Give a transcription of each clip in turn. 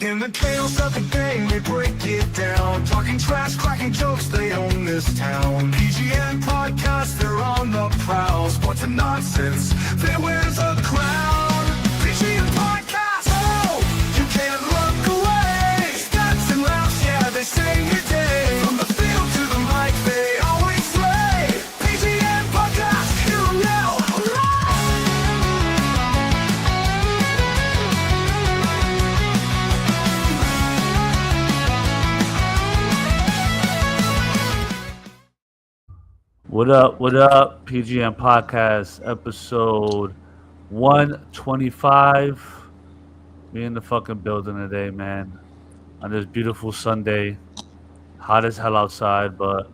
In the chaos of the game, they break it down. Talking trash, cracking jokes, they own this town. PGN podcast, they're on the prowl. Sports and nonsense, they wears a crown. PGN podcast, oh, you can't look away. Stats and laughs, yeah, they sing your day. From the field to the mic, they always slay. PGN podcast, here and now. What up? What up? PGN Podcast, episode 125. We in the fucking building today, man. On this beautiful Sunday. Hot as hell outside, but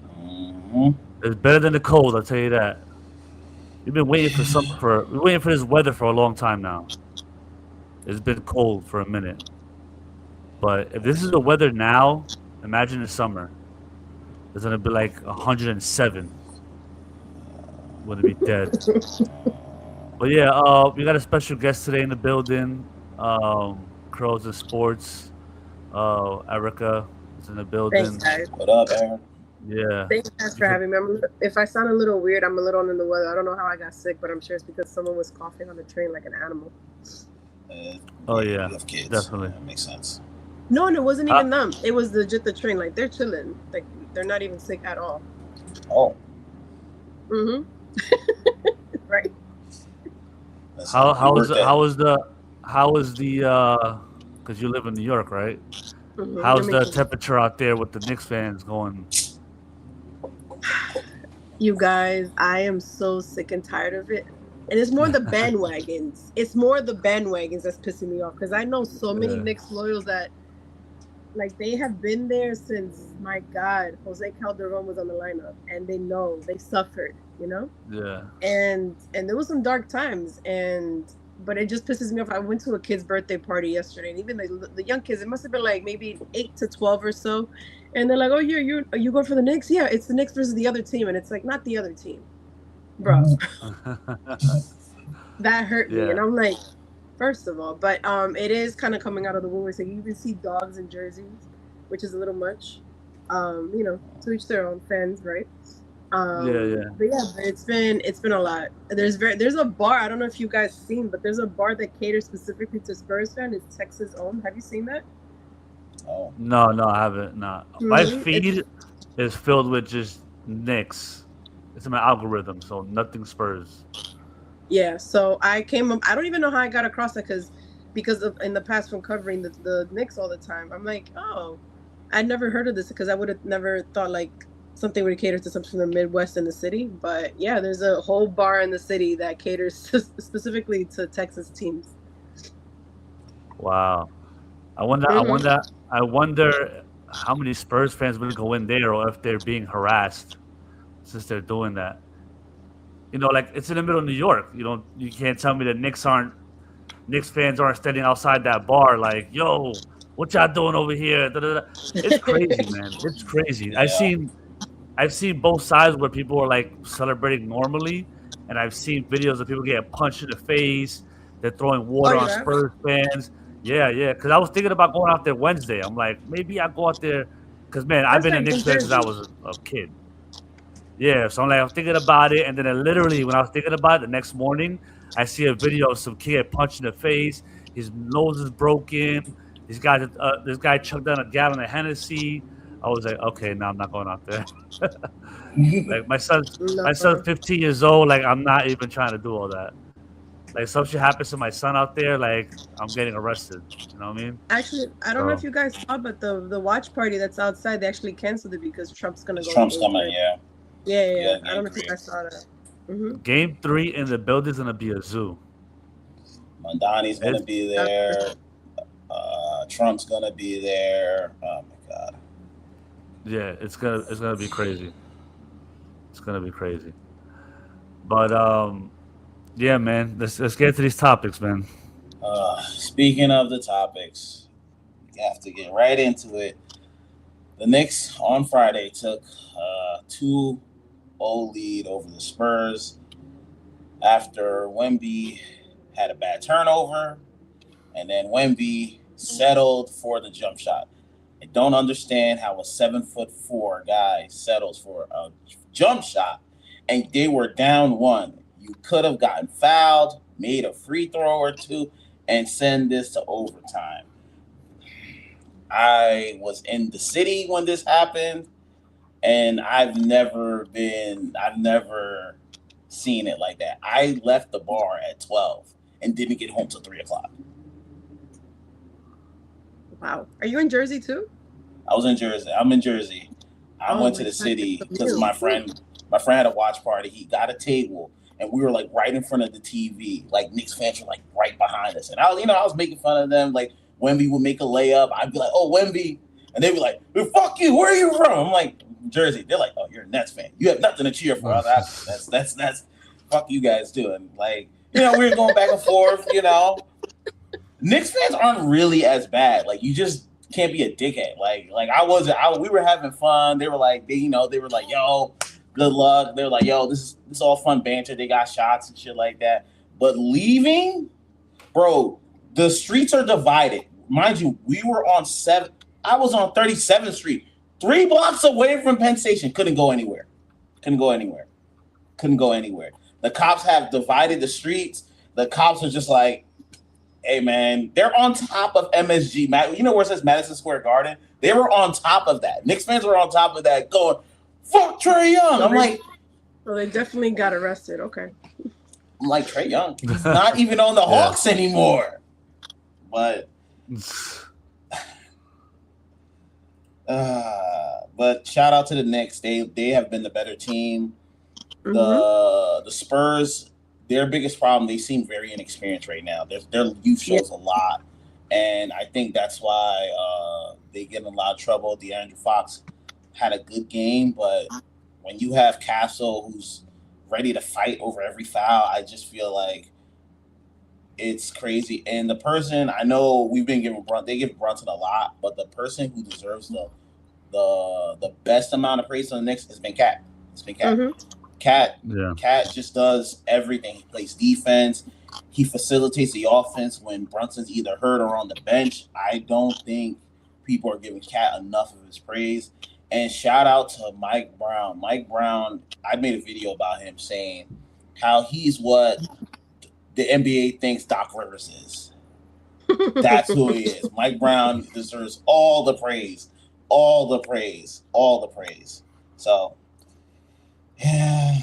it's better than the cold, I'll tell you that. We've been waiting for we're waiting for this weather for a long time now. It's been cold for a minute. But if this is the weather now, imagine the summer. It's gonna be like 107. Would be dead. But yeah, we got a special guest today in the building. Crows and Sports. Erica is in the building. Thanks, guys. What up, Aaron? Yeah. Thanks, guys, for having me. If I sound a little weird, I'm a little under the weather. I don't know how I got sick, but I'm sure it's because someone was coughing on the train like an animal. Oh yeah, You have kids. definitely. That makes sense. No, and it wasn't even them. It was legit the train. Like, they're chilling. Like, they're not even sick at all. Oh. Mm-hmm. Right. How was the because you live in New York, right? Mm-hmm. How's the temperature out there with the Knicks fans going? You guys, I am so sick and tired of it. And it's more the bandwagons. It's more the bandwagons that's pissing me off. Because I know so many Knicks loyals that, like, they have been there since, my God, Jose Calderon was on the lineup. And they know. They suffered, you know? Yeah. And there was some dark times. But it just pisses me off. I went to a kid's birthday party yesterday. And even the young kids, it must have been like maybe 8 to 12 or so. And they're like, oh, you going for the Knicks? Yeah, it's the Knicks versus the other team. And it's like, not the other team. Bro. That hurt me. And I'm like, first of all, but it is kind of coming out of the woodwork. So you even see dogs in jerseys, which is a little much. You know, to each their own, fans, right? But yeah, it's been a lot. There's a bar. I don't know if you guys seen, but there's a bar that caters specifically to Spurs fans. It's Texas owned. Have you seen that? Oh. No, I haven't. No. Mm-hmm. My feed is filled with just Knicks. It's in my algorithm, so nothing Spurs. Yeah, so I came up. I don't even know how I got across that because of in the past from covering the Knicks all the time. I'm like, oh, I'd never heard of this because I would have never thought like something would cater to something from the Midwest in the city. But yeah, there's a whole bar in the city that caters specifically to Texas teams. Wow, I wonder how many Spurs fans will go in there, or if they're being harassed since they're doing that. You know, like, it's in the middle of New York. You can't tell me that Knicks fans aren't standing outside that bar like, yo, what y'all doing over here? Da, da, da. It's crazy, man. It's crazy. Yeah. I've seen both sides where people are like celebrating normally, and I've seen videos of people getting punched in the face. They're throwing water on Spurs fans. Yeah. Because I was thinking about going out there Wednesday. I'm like, maybe I'll go out there. Because, man, I've been a Knicks fan since I was a kid. Yeah, so I'm thinking about it, and then literally when I was thinking about it, the next morning, I see a video of some kid punched in the face. His nose is broken. This guy chugged down a gallon of Hennessy. I was like, okay, no, I'm not going out there. Like, my son's 15 years old. Like, I'm not even trying to do all that. Like, some shit happens to my son out there, like, I'm getting arrested. You know what I mean? Actually, I don't know if you guys saw, but the watch party that's outside, they actually canceled it because Trump's gonna go. Trump's coming, yeah. Yeah. I don't know if you guys saw that. Mm-hmm. Game 3 in the building's gonna be a zoo. Mondani's gonna be there. Trump's gonna be there. Oh my God. Yeah, it's gonna be crazy. It's gonna be crazy. But yeah, man. Let's get to these topics, man. Speaking of the topics, we have to get right into it. The Knicks on Friday took 2-0 lead over the Spurs after Wemby had a bad turnover, and then Wemby settled for the jump shot. I don't understand how a 7'4" guy settles for a jump shot, and they were down 1. You could have gotten fouled, made a free throw or two, and send this to overtime. I was in the city when this happened, and I've never seen it like that. I left the bar at 12 and didn't get home till 3:00. Wow. Are you in Jersey too? I was in Jersey. I'm in Jersey. I went to the city because my friend had a watch party. He got a table, and we were like right in front of the TV. Like Knicks fans were like right behind us, and I was making fun of them. Like Wemby would make a layup, I'd be like, "Oh, Wemby," and they'd be like, "Well, fuck you. Where are you from?" I'm like, "Jersey." They're like, "Oh, you're a Nets fan. You have nothing to cheer for." That's fuck you guys doing. Like, we were going back and forth. Knicks fans aren't really as bad. Like, you just can't be a dickhead. Like we were having fun. They were like, they were like, "Yo, good luck." They were like, "Yo, this is all fun banter." They got shots and shit like that. But leaving, bro, the streets are divided. Mind you, I was on 37th Street, 3 blocks away from Penn Station. Couldn't go anywhere. The cops have divided the streets. The cops are just like, hey, man, they're on top of MSG. You know where it says Madison Square Garden? They were on top of that. Knicks fans were on top of that going, fuck Trae Young. I'm like... Well, they definitely got arrested. Okay. I'm like, Trae Young, he's not even on the Hawks anymore. But... but shout out to the Knicks. They have been the better team. The Spurs... Their biggest problem, they seem very inexperienced right now. Their youth shows a lot, and I think that's why they get in a lot of trouble. DeAndre Fox had a good game, but when you have Castle who's ready to fight over every foul, I just feel like it's crazy. And the person, I know we've been they give Brunson a lot, but the person who deserves the best amount of praise on the Knicks has been Cat. It's been Cat. Cat just does everything. He plays defense. He facilitates the offense when Brunson's either hurt or on the bench. I don't think people are giving Cat enough of his praise. And shout out to Mike Brown. Mike Brown, I made a video about him saying how he's what the NBA thinks Doc Rivers is. That's who he is. Mike Brown deserves all the praise. So yeah,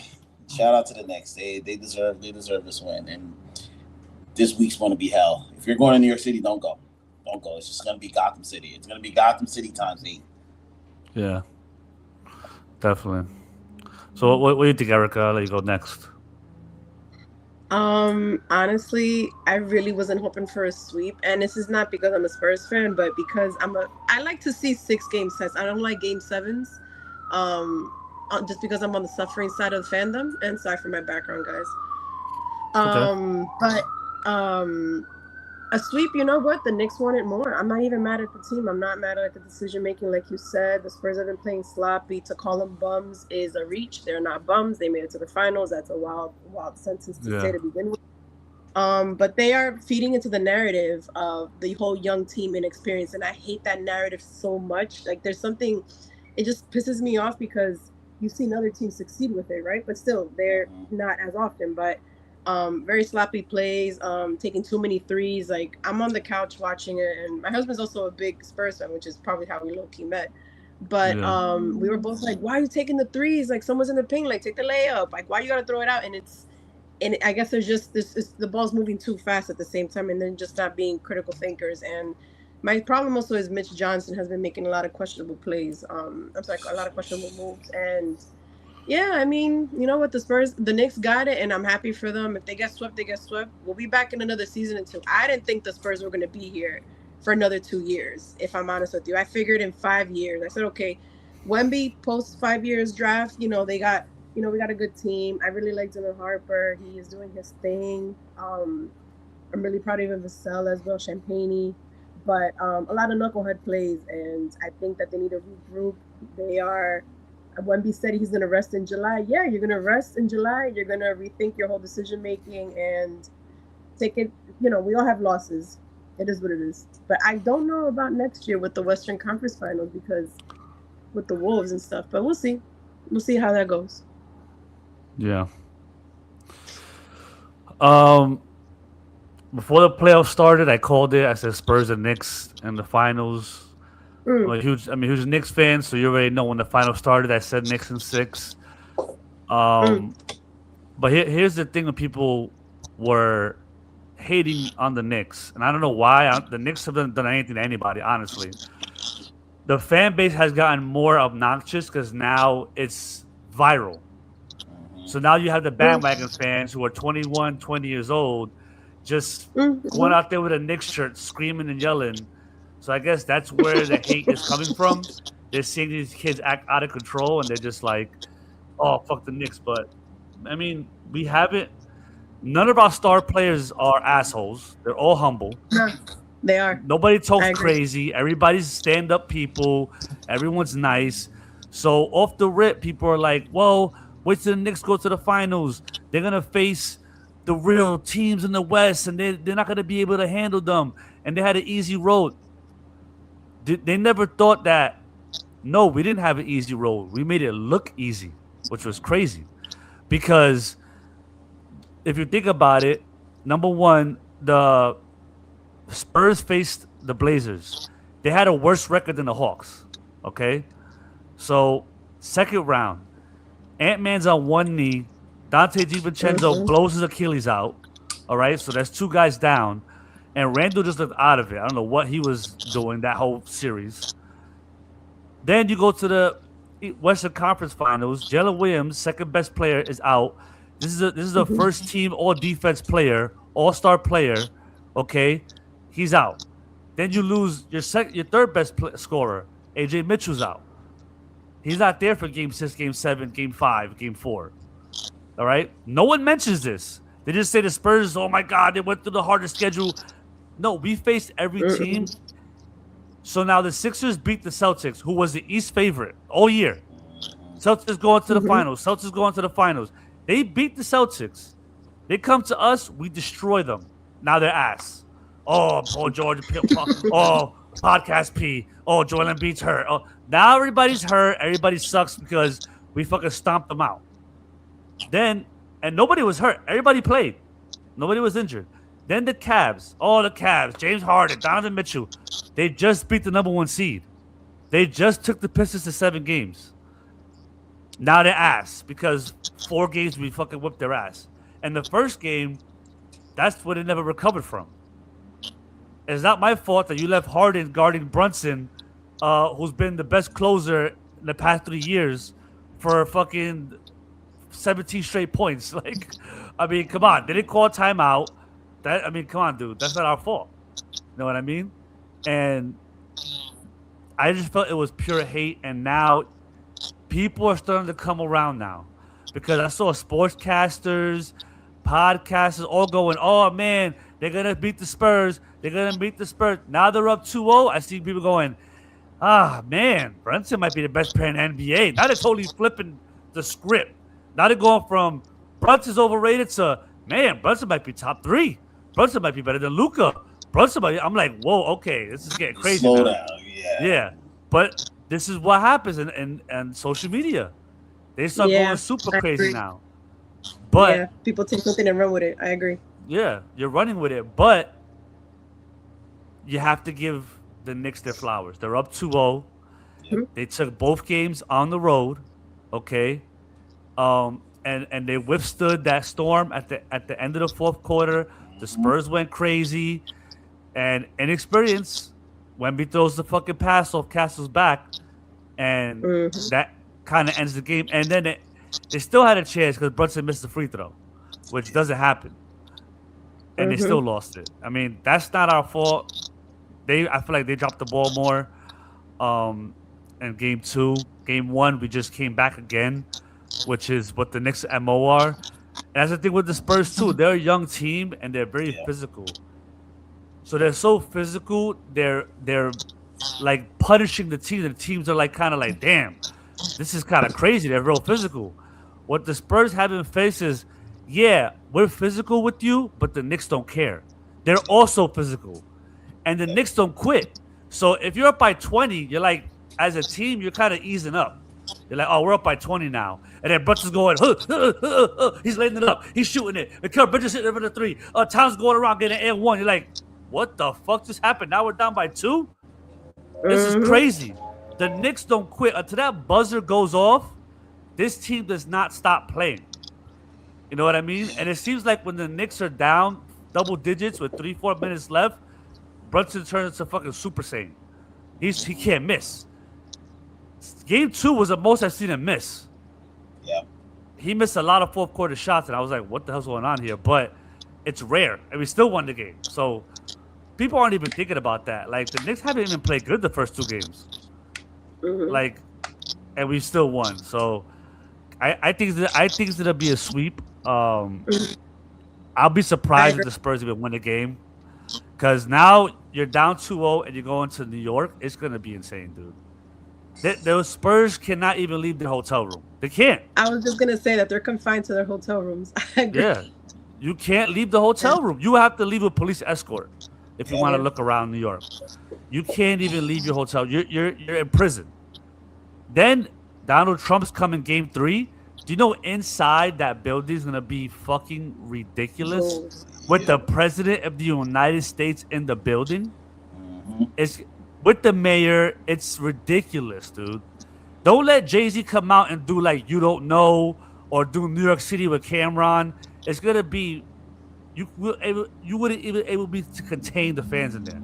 shout out to the Knicks. They deserve this win, and this week's going to be hell. If you're going to New York City, don't go. It's just going to be Gotham City. It's going to be Gotham City times 8. Yeah, definitely. So what do you think, Erica? I'll let you go next. Honestly, I really wasn't hoping for a sweep, and this is not because I'm a Spurs fan, but because I like to see 6-game sets. I don't like game 7s. Just because I'm on the suffering side of the fandom, and sorry for my background, guys. But a sweep, you know what? The Knicks want it more. I'm not even mad at the team. I'm not mad at the decision making, like you said. The Spurs have been playing sloppy. To call them bums is a reach. They're not bums. They made it to the finals. That's a wild sentence to say to begin with. But they are feeding into the narrative of the whole young team inexperience, and I hate that narrative so much. Like, there's something, it just pisses me off because you've seen other teams succeed with it, right? But still, they're not as often. But very sloppy plays, taking too many threes. Like, I'm on the couch watching it, and my husband's also a big Spurs fan, which is probably how we low-key met. But we were both like, why are you taking the threes? Like, someone's in the paint, like, take the layup. Like, why you got to throw it out? And I guess there's just the ball's moving too fast at the same time, and then just not being critical thinkers. And my problem also is Mitch Johnson has been making a lot of questionable plays. A lot of questionable moves. And yeah, I mean, you know what, the Knicks got it, and I'm happy for them. If they get swept, they get swept. We'll be back in another season or 2. I didn't think the Spurs were going to be here for another 2 years, if I'm honest with you. I figured in 5 years. I said, okay, Wemby post 5 years draft, we got a good team. I really like Dylan Harper. He is doing his thing. I'm really proud of even Vassell as well, Champagne. But a lot of knucklehead plays, and I think that they need to regroup. Wemby said he's going to rest in July. Yeah, you're going to rest in July. You're going to rethink your whole decision-making and take it. We all have losses It is what it is. But I don't know about next year with the Western Conference Finals because with the Wolves and stuff. But we'll see. We'll see how that goes. Yeah. Before the playoffs started, I called it. I said Spurs and Knicks in the finals. I'm a huge Knicks fan, so you already know when the finals started. I said Knicks in 6. But here's the thing: when people were hating on the Knicks, and I don't know why. The Knicks haven't done anything to anybody, honestly. The fan base has gotten more obnoxious because now it's viral. So now you have the bandwagon fans who are 21, 20 years old, just going out there with a Knicks shirt, screaming and yelling. So I guess that's where the hate is coming from. They're seeing these kids act out of control, and they're just like, "Oh, fuck the Knicks." But I mean, we haven't. None of our star players are assholes. They're all humble. No, they are. Nobody talks crazy. Everybody's stand-up people. Everyone's nice. So off the rip, people are like, "Well, wait till the Knicks go to the finals. They're gonna face the real teams in the West, and they're not gonna be able to handle them." And they had an easy road. They never thought that. No, we didn't have an easy road. We made it look easy, which was crazy. Because if you think about it, number one, the Spurs faced the Blazers. They had a worse record than the Hawks. Okay? So, second round, Ant-Man's on one knee. Dante DiVincenzo blows his Achilles out. All right? So, that's 2 guys down. And Randall just looked out of it. I don't know what he was doing that whole series. Then you go to the Western Conference Finals. Jalen Williams, second best player, is out. This is a first team all defense player, all-star player. Okay, he's out. Then you lose your third best scorer, AJ Mitchell's out. He's not there for Game 6, Game 7, Game 5, Game 4. All right. No one mentions this. They just say the Spurs. Oh my God, they went through the hardest schedule. No, we faced every team. So now the Sixers beat the Celtics, who was the East favorite all year. Celtics going to the finals. Celtics going to the finals. They beat the Celtics. They come to us, we destroy them. Now they're ass. Oh, Paul George. Oh, podcast P. Oh, Joel Embiid's hurt. Oh, now everybody's hurt. Everybody sucks because we fucking stomped them out. Then, and nobody was hurt. Everybody played. Nobody was injured. Then the Cavs. Oh, the Cavs. James Harden, Donovan Mitchell. They just beat the number 1 seed. They just took the Pistons to 7 games. Now they're ass because 4 games we fucking whipped their ass. And the first game, that's what they never recovered from. It's not my fault that you left Harden guarding Brunson, who's been the best closer in the past 3 years, for fucking 17 straight points. Like, I mean, come on. They didn't call a timeout. Come on, dude. That's not our fault. You know what I mean? And I just felt it was pure hate. And now people are starting to come around now. Because I saw sportscasters, podcasters all going, "Oh, man, they're going to beat the Spurs. They're going to beat the Spurs." Now they're up 2-0. I see people going, "Ah, man, Brunson might be the best player in the NBA." Now they're totally flipping the script. Now they're going from Brunson's overrated to, man, Brunson might be top 3. Brunson might be better than Luka. I'm like, whoa, okay, this is getting crazy. Slow now. down, yeah. Yeah, but this is what happens in social media. They start going super crazy now. But people take something and run with it. I agree. Yeah, you're running with it, but you have to give the Knicks their flowers. They're up 2-0. They took both games on the road, okay? And they withstood that storm at the end of the fourth quarter. The Spurs went crazy, and inexperience. Wemby throws the fucking pass off Castle's back, and that kind of ends the game. And then they still had a chance because Brunson missed the free throw, which doesn't happen, and they still lost it. I mean, that's not our fault. I feel like they dropped the ball more. In game 2, game 1, we just came back again, which is what the Knicks MO are. And that's the thing with the Spurs too. They're a young team and they're very physical. So they're so physical, they're like punishing the team. The teams are like kind of like, damn, this is kind of crazy. They're real physical. What the Spurs haven't faced is, yeah, we're physical with you, but the Knicks don't care. They're also physical. and the Knicks don't quit. So if you're up by 20, you're like, as a team, you're kind of easing up. You're like, oh, we're up by 20 now. And then Brunson's going, he's laying it up. He's shooting it. Mikal Bridges hitting it for the three. Towns going around getting an and one. You're like, what the fuck just happened? Now we're down by 2? This is crazy. The Knicks don't quit. Until that buzzer goes off, this team does not stop playing. You know what I mean? And it seems like when the Knicks are down double digits with 3-4 minutes left, Brunson turns into fucking Super Saiyan. He can't miss. Game 2 was the most I've seen him miss. Yeah. He missed a lot of fourth quarter shots, and I was like, what the hell's going on here? But it's rare, and we still won the game. So people aren't even thinking about that. Like, the Knicks haven't even played good the first 2 games. Like, and we still won. So I think it's gonna be a sweep. I'll be surprised if the Spurs even win the game, because now you're down 2-0 and you're going to New York. It's gonna be insane, dude. Those Spurs cannot even leave their hotel room. They can't. I was just gonna say that they're confined to their hotel rooms. I agree. Yeah, you can't leave the hotel room. You have to leave with police escort if you want to look around New York. You can't even leave your hotel. You're in prison. Then Donald Trump's coming Game 3. Do you know inside that building is gonna be fucking ridiculous with the president of the United States in the building? It's with the mayor. It's ridiculous, dude. Don't let Jay-Z come out and do like You Don't Know or do New York City with Cameron. It's gonna be you wouldn't even able to be to contain the fans in there.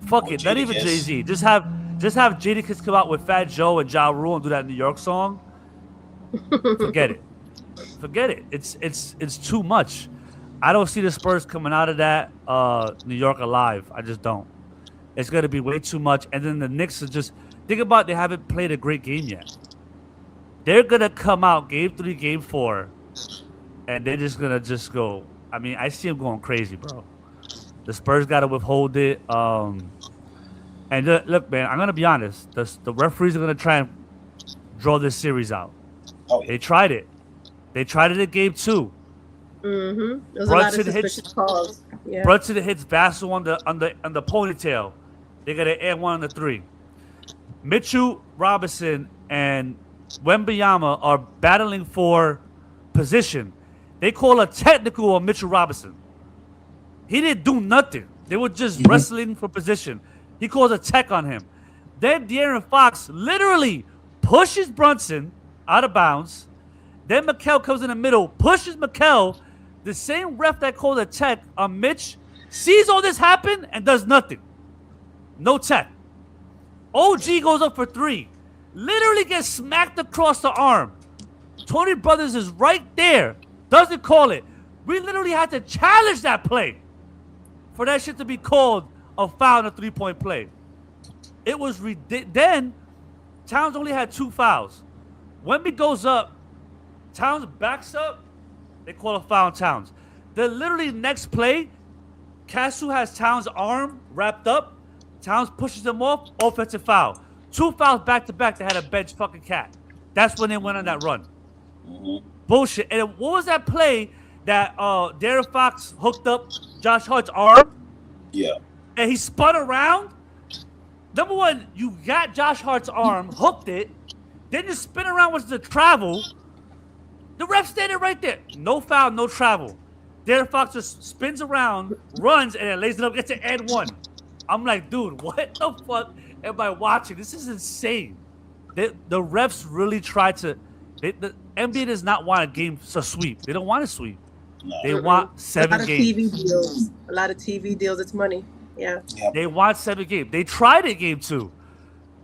Fuck it, not even Jay-Z. Just have Jadakiss come out with Fat Joe and Ja Rule and do that New York song. Forget it. It's too much. I don't see the Spurs coming out of that New York alive. I just don't. It's gonna be way too much. And then the Knicks are just think about they haven't played a great game yet. They're gonna come out Game 3, Game 4, and they're just gonna go. I mean, I see them going crazy, bro. The Spurs gotta withhold it. And look, man, I'm gonna be honest. The referees are gonna try and draw this series out. Oh, yeah. They tried it. They tried it in Game 2. There was a lot of suspicious calls. Yeah. Brunson hits Vassell on the ponytail. They got an and one on the 3. Mitchell Robinson and Wembanyama are battling for position. They call a technical on Mitchell Robinson. He didn't do nothing. They were just wrestling for position. He calls a tech on him. Then De'Aaron Fox literally pushes Brunson out of bounds. Then Mikal comes in the middle, pushes Mikal. The same ref that called a tech on Mitch sees all this happen and does nothing. No tech. OG goes up for 3. Literally gets smacked across the arm. Tony Brothers is right there. Doesn't call it. We literally had to challenge that play for that shit to be called a foul and a 3-point play. It was ridiculous. Then Towns only had 2 fouls. Wemby goes up. Towns backs up. They call a foul on Towns. The literally next play, Castle has Towns' arm wrapped up. Towns pushes him off. Offensive foul. 2 fouls back to back. They had a bench fucking cat. That's when they went on that run. Bullshit. And what was that play that De'Aaron Fox hooked up Josh Hart's arm? Yeah. And he spun around. Number one, you got Josh Hart's arm, hooked it. Then you spin around with the travel. The ref standing right there. No foul, no travel. De'Aaron Fox just spins around, runs, and then lays it up, gets an and one. I'm like, dude, what the fuck am I watching? This is insane. The refs really try to. The NBA does not want a game to sweep. They don't want to sweep. No. They want 7 games. TV deals. A lot of TV deals. It's money. Yeah. Yep. They want 7 games. They tried it Game 2.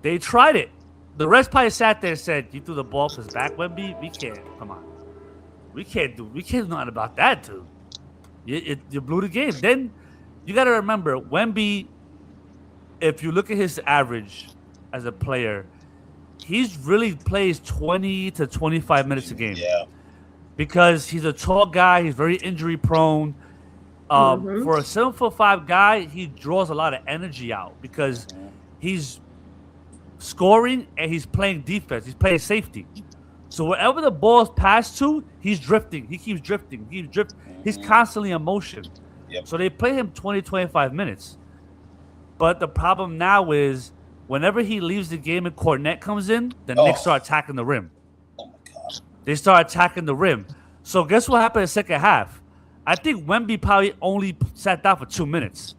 They tried it. The rest probably sat there and said, "You threw the ball to his back, Wemby. We can't. Come on. We can't do nothing about that, dude. You blew the game." Then you got to remember, Wemby, if you look at his average as a player, he's really plays 20 to 25 minutes a game. Yeah. Because he's a tall guy. He's very injury prone. For a 7'5" guy, he draws a lot of energy out because he's scoring and he's playing defense. He's playing safety. So wherever the ball's passed to, he's drifting. He keeps drifting. He's constantly in motion. Yep. So they play him 20, 25 minutes. But the problem now is whenever he leaves the game and Cornette comes in, the Oh. Knicks start attacking the rim. Oh my god. They start attacking the rim. So guess what happened in the second half? I think Wemby probably only sat down for 2 minutes.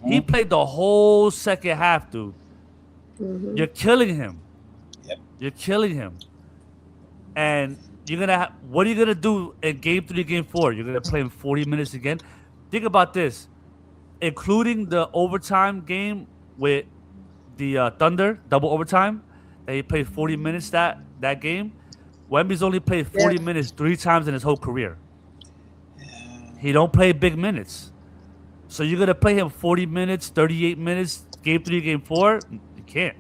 He played the whole second half, dude. You're killing him. Yep. You're killing him. And you're gonna what are you gonna do in game 3, game 4? You're gonna play him 40 minutes again? Think about this. Including the overtime game with the Thunder, double overtime, that he played 40 minutes that game. Wemby's only played 40 minutes 3 times in his whole career. He don't play big minutes. So you're going to play him 40 minutes, 38 minutes, game 3, game 4? You can't.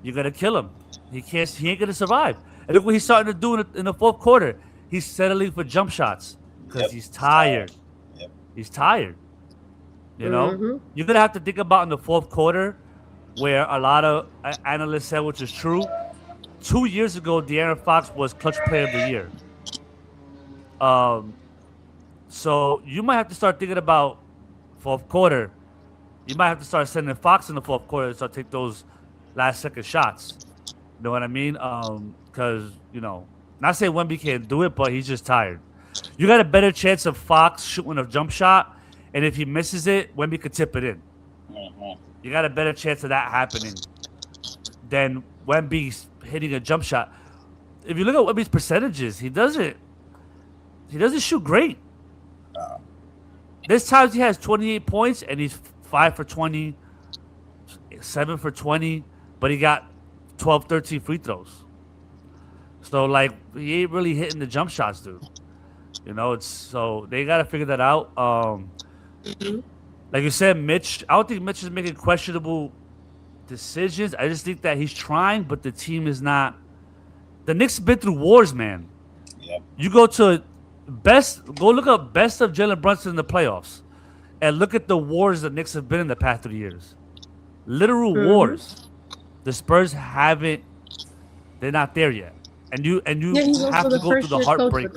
You're going to kill him. He ain't going to survive. And look what he's starting to do in the fourth quarter. He's settling for jump shots because he's tired. Yep. He's tired. You know? You're going to have to think about in the fourth quarter where a lot of analysts said, which is true, 2 years ago, De'Aaron Fox was Clutch Player of the Year. So you might have to start thinking about fourth quarter. You might have to start sending Fox in the fourth quarter to start take those last second shots. You know what I mean? Because, not saying Wemby can't do it, but he's just tired. You got a better chance of Fox shooting a jump shot, and if he misses it, Wemby could tip it in. You got a better chance of that happening than Wemby hitting a jump shot. If you look at Wemby's percentages, he doesn't shoot great. There's times he has 28 points and he's 5 for 20, 7 for 20, but he got 12, 13 free throws. So he ain't really hitting the jump shots, dude. So they got to figure that out. Like you said, Mitch, I don't think Mitch is making questionable decisions. I just think that he's trying, but the team is not. The Knicks have been through wars, man. Yep. You go look up best of Jalen Brunson in the playoffs, and look at the wars the Knicks have been in the past 3 years. Literal wars. The Spurs haven't. They're not there yet, and you have to go through the heartbreak.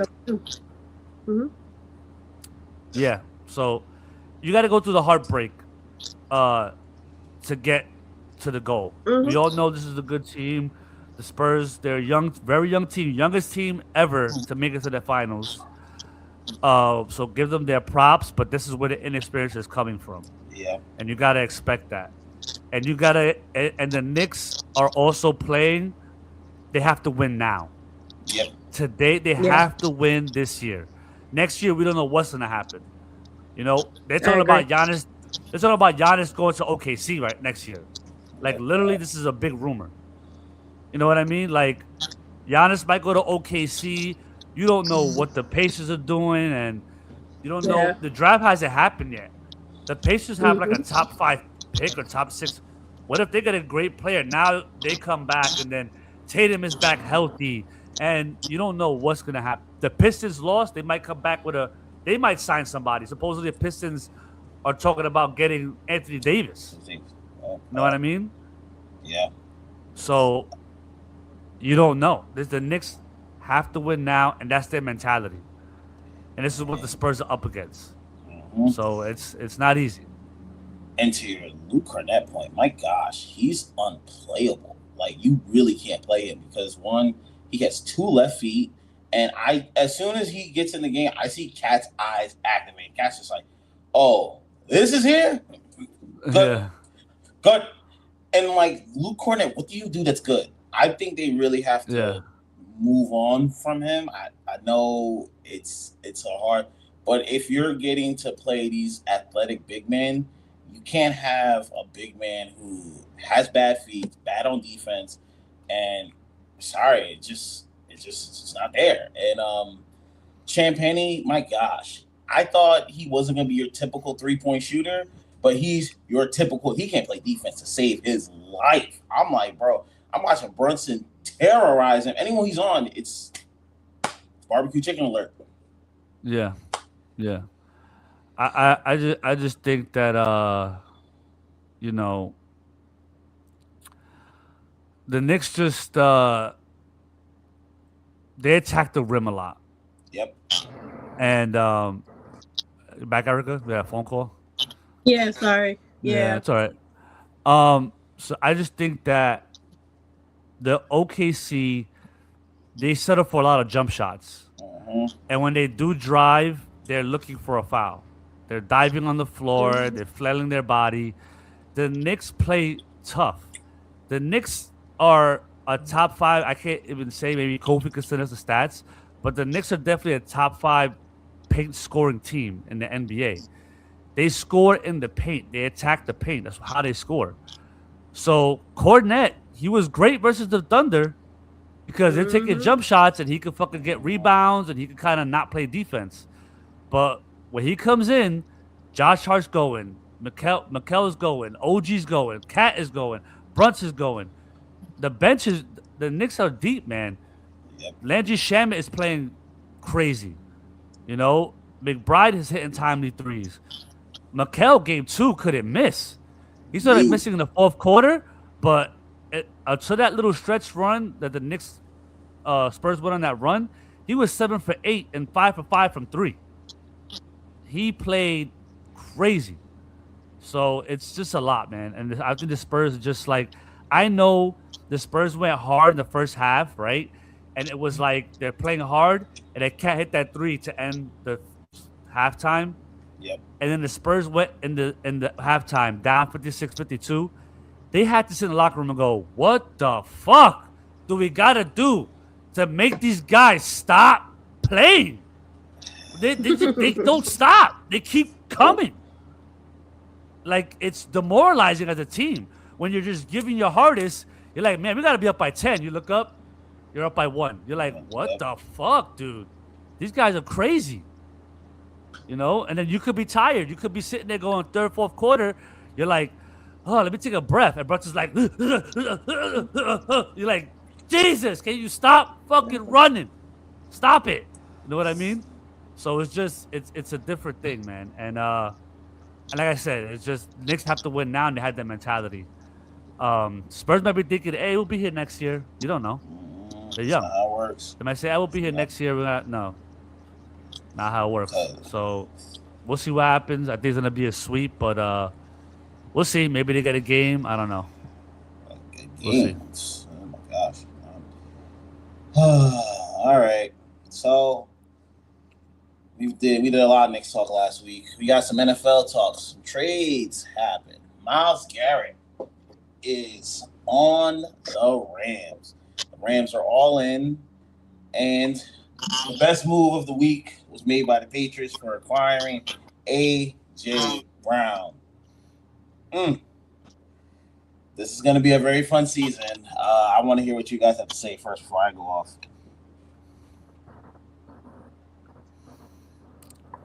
Yeah, so you got to go through the heartbreak to get to the goal. We all know this is a good team. The Spurs, they're a young, very young team, youngest team ever to make it to the finals. So give them their props, but this is where the inexperience is coming from. Yeah. And you got to expect that. And and the Knicks are also playing, they have to win now. Yep. Today, they have to win this year. Next year, we don't know what's going to happen. They're talking about Giannis. They're talking about Giannis going to OKC right next year. Literally, this is a big rumor. You know what I mean? Giannis might go to OKC. You don't know what the Pacers are doing, and you don't know. The draft hasn't happened yet. The Pacers have a top 5 pick or top 6. What if they get a great player? Now they come back, and then Tatum is back healthy, and you don't know what's going to happen. The Pistons lost. They might come back they might sign somebody. Supposedly the Pistons are talking about getting Anthony Davis. You know what I mean? Yeah. So you don't know. The Knicks have to win now, and that's their mentality. And this is what the Spurs are up against. So it's not easy. And to your Luke Cornette point, my gosh, he's unplayable. You really can't play him because one, he has 2 left feet, and as soon as he gets in the game, I see Cat's eyes activate. Cat's just like, oh, this is here? Good. Good. And Luke Cornette, what do you do that's good? I think they really have to move on from him. I know it's a hard, but if you're getting to play these athletic big men, you can't have a big man who has bad feet, bad on defense, and sorry, it's not there. And Champagnie, my gosh, I thought he wasn't going to be your typical 3-point shooter, but he's your typical. He can't play defense to save his life. I'm like, bro, I'm watching Brunson terrorize him. Anyone he's on, it's barbecue chicken alert. Yeah. I just think that the Knicks just they attack the rim a lot. Yep. And back, Erica, we had a phone call. Yeah, sorry. Yeah, Yeah. it's all right. So I just think that the OKC they settle for a lot of jump shots, and when they do drive, they're looking for a foul. They're diving on the floor. Mhm. They're flailing their body. The Knicks play tough. The Knicks are a top five. I can't even say maybe Kofi could send us the stats, but the Knicks are definitely a top five paint scoring team in the NBA. They score in the paint. They attack the paint. That's how they score. So Cornette, he was great versus the Thunder because they're taking Mhm. jump shots and he could fucking get rebounds and he could kind of not play defense. But when he comes in, Josh Hart's going, Mikel is going, OG's going, Cat is going, Brunson's going. The bench is the Knicks are deep, man. Yep. Landry Shamet is playing crazy. You know, McBride is hitting timely threes. Mikel game 2 couldn't miss. He started Dude. missing in the fourth quarter, but until that little stretch run that the Knicks Spurs went on that run, he was 7 for 8 and 5 for 5 from 3. He played crazy. So it's just a lot, man. And I think the Spurs are just like, I know the Spurs went hard in the first half, right? And it was like they're playing hard and they can't hit that 3 to end the halftime. Yep. And then the Spurs went in the halftime down 56-52. They had to sit in the locker room and go, what the fuck do we got to do to make these guys stop playing? They don't stop. They keep coming. Like, it's demoralizing as a team. When you're just giving your hardest, you're like, man, we got to be up by 10. You look up, you're up by 1. You're like, what the fuck, dude? These guys are crazy. You know? And then you could be tired. You could be sitting there going third, fourth quarter. You're like, oh, let me take a breath. And Brunson's like, you're like, Jesus, can you stop fucking running? Stop it. You know what I mean? So it's just, it's a different thing, man. And like I said, it's just Knicks have to win now, and they had that mentality. Spurs might be thinking, hey, we'll be here next year. You don't know. They're young. That's not how it works. They might say, I will be here next year. We're not, no. Not how it works. So we'll see what happens. I think it's going to be a sweep, but we'll see. Maybe they get a game. I don't know. We'll see. Oh, my gosh. All right. So we did a lot of Knicks talk last week. We got some NFL talk. Some trades happened. Myles Garrett is on the Rams. The Rams are all in, and the best move of the week was made by the Patriots for acquiring A.J. Brown. This is going to be a very fun season. I want to hear what you guys have to say first before I go off.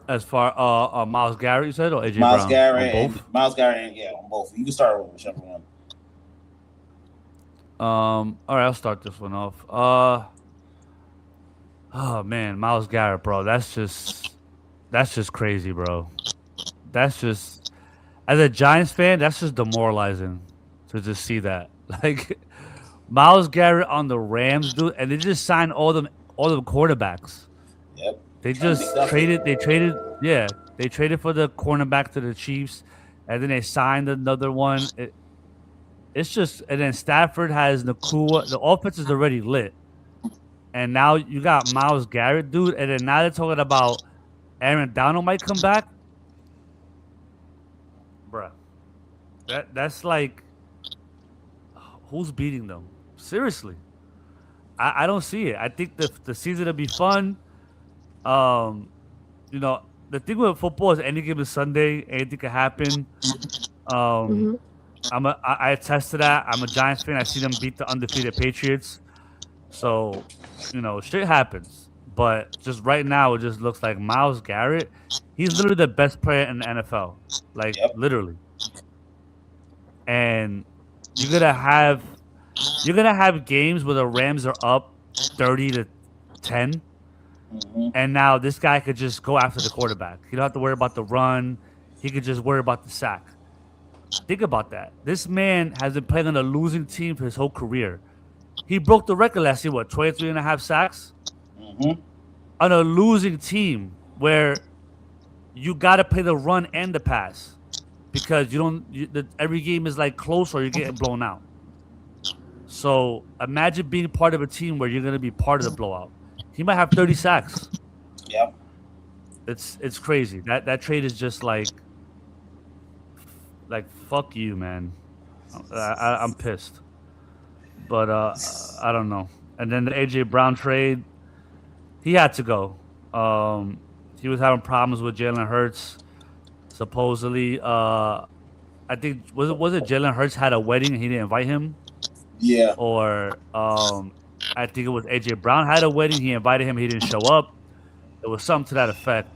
As far Myles Garrett, you said, or AJ Myles Brown? Garrett, Both? Myles Garrett, yeah, on both. You can start with whichever one. All right, I'll start this one off. Oh man, Myles Garrett, bro. That's just crazy, bro. That's just, as a Giants fan, that's just demoralizing to just see that. Like, Myles Garrett on the Rams, dude, and they just signed all them quarterbacks. Yep. They just traded. They traded for the cornerback to the Chiefs, and then they signed another one. It's just, and then Stafford has Nakua. The offense is already lit, and now you got Myles Garrett, dude. And then now they're talking about Aaron Donald might come back, bruh. That's like, who's beating them? Seriously, I don't see it. I think the season will be fun. You know, the thing with football is any given Sunday, anything can happen. I attest to that. I'm a Giants fan. I see them beat the undefeated Patriots. So, you know, shit happens. But just right now, it just looks like Myles Garrett, he's literally the best player in the NFL. Like, literally. And you're gonna have games where the Rams are up 30-10. And now this guy could just go after the quarterback. He don't have to worry about the run. He could just worry about the sack. Think about that. This man has been playing on a losing team for his whole career. He broke the record last year, 23 and a half sacks? On a losing team where you got to play the run and the pass because every game is like close or you're getting blown out. So imagine being part of a team where you're going to be part of the blowout. He might have 30 sacks. Yep. It's crazy. That trade is just like fuck you, man. I'm pissed. But I don't know. And then the AJ Brown trade, he had to go. He was having problems with Jalen Hurts. Supposedly, I think was it Jalen Hurts had a wedding and he didn't invite him, Yeah. or I think it was AJ Brown had a wedding, he invited him, he didn't show up. It was something to that effect.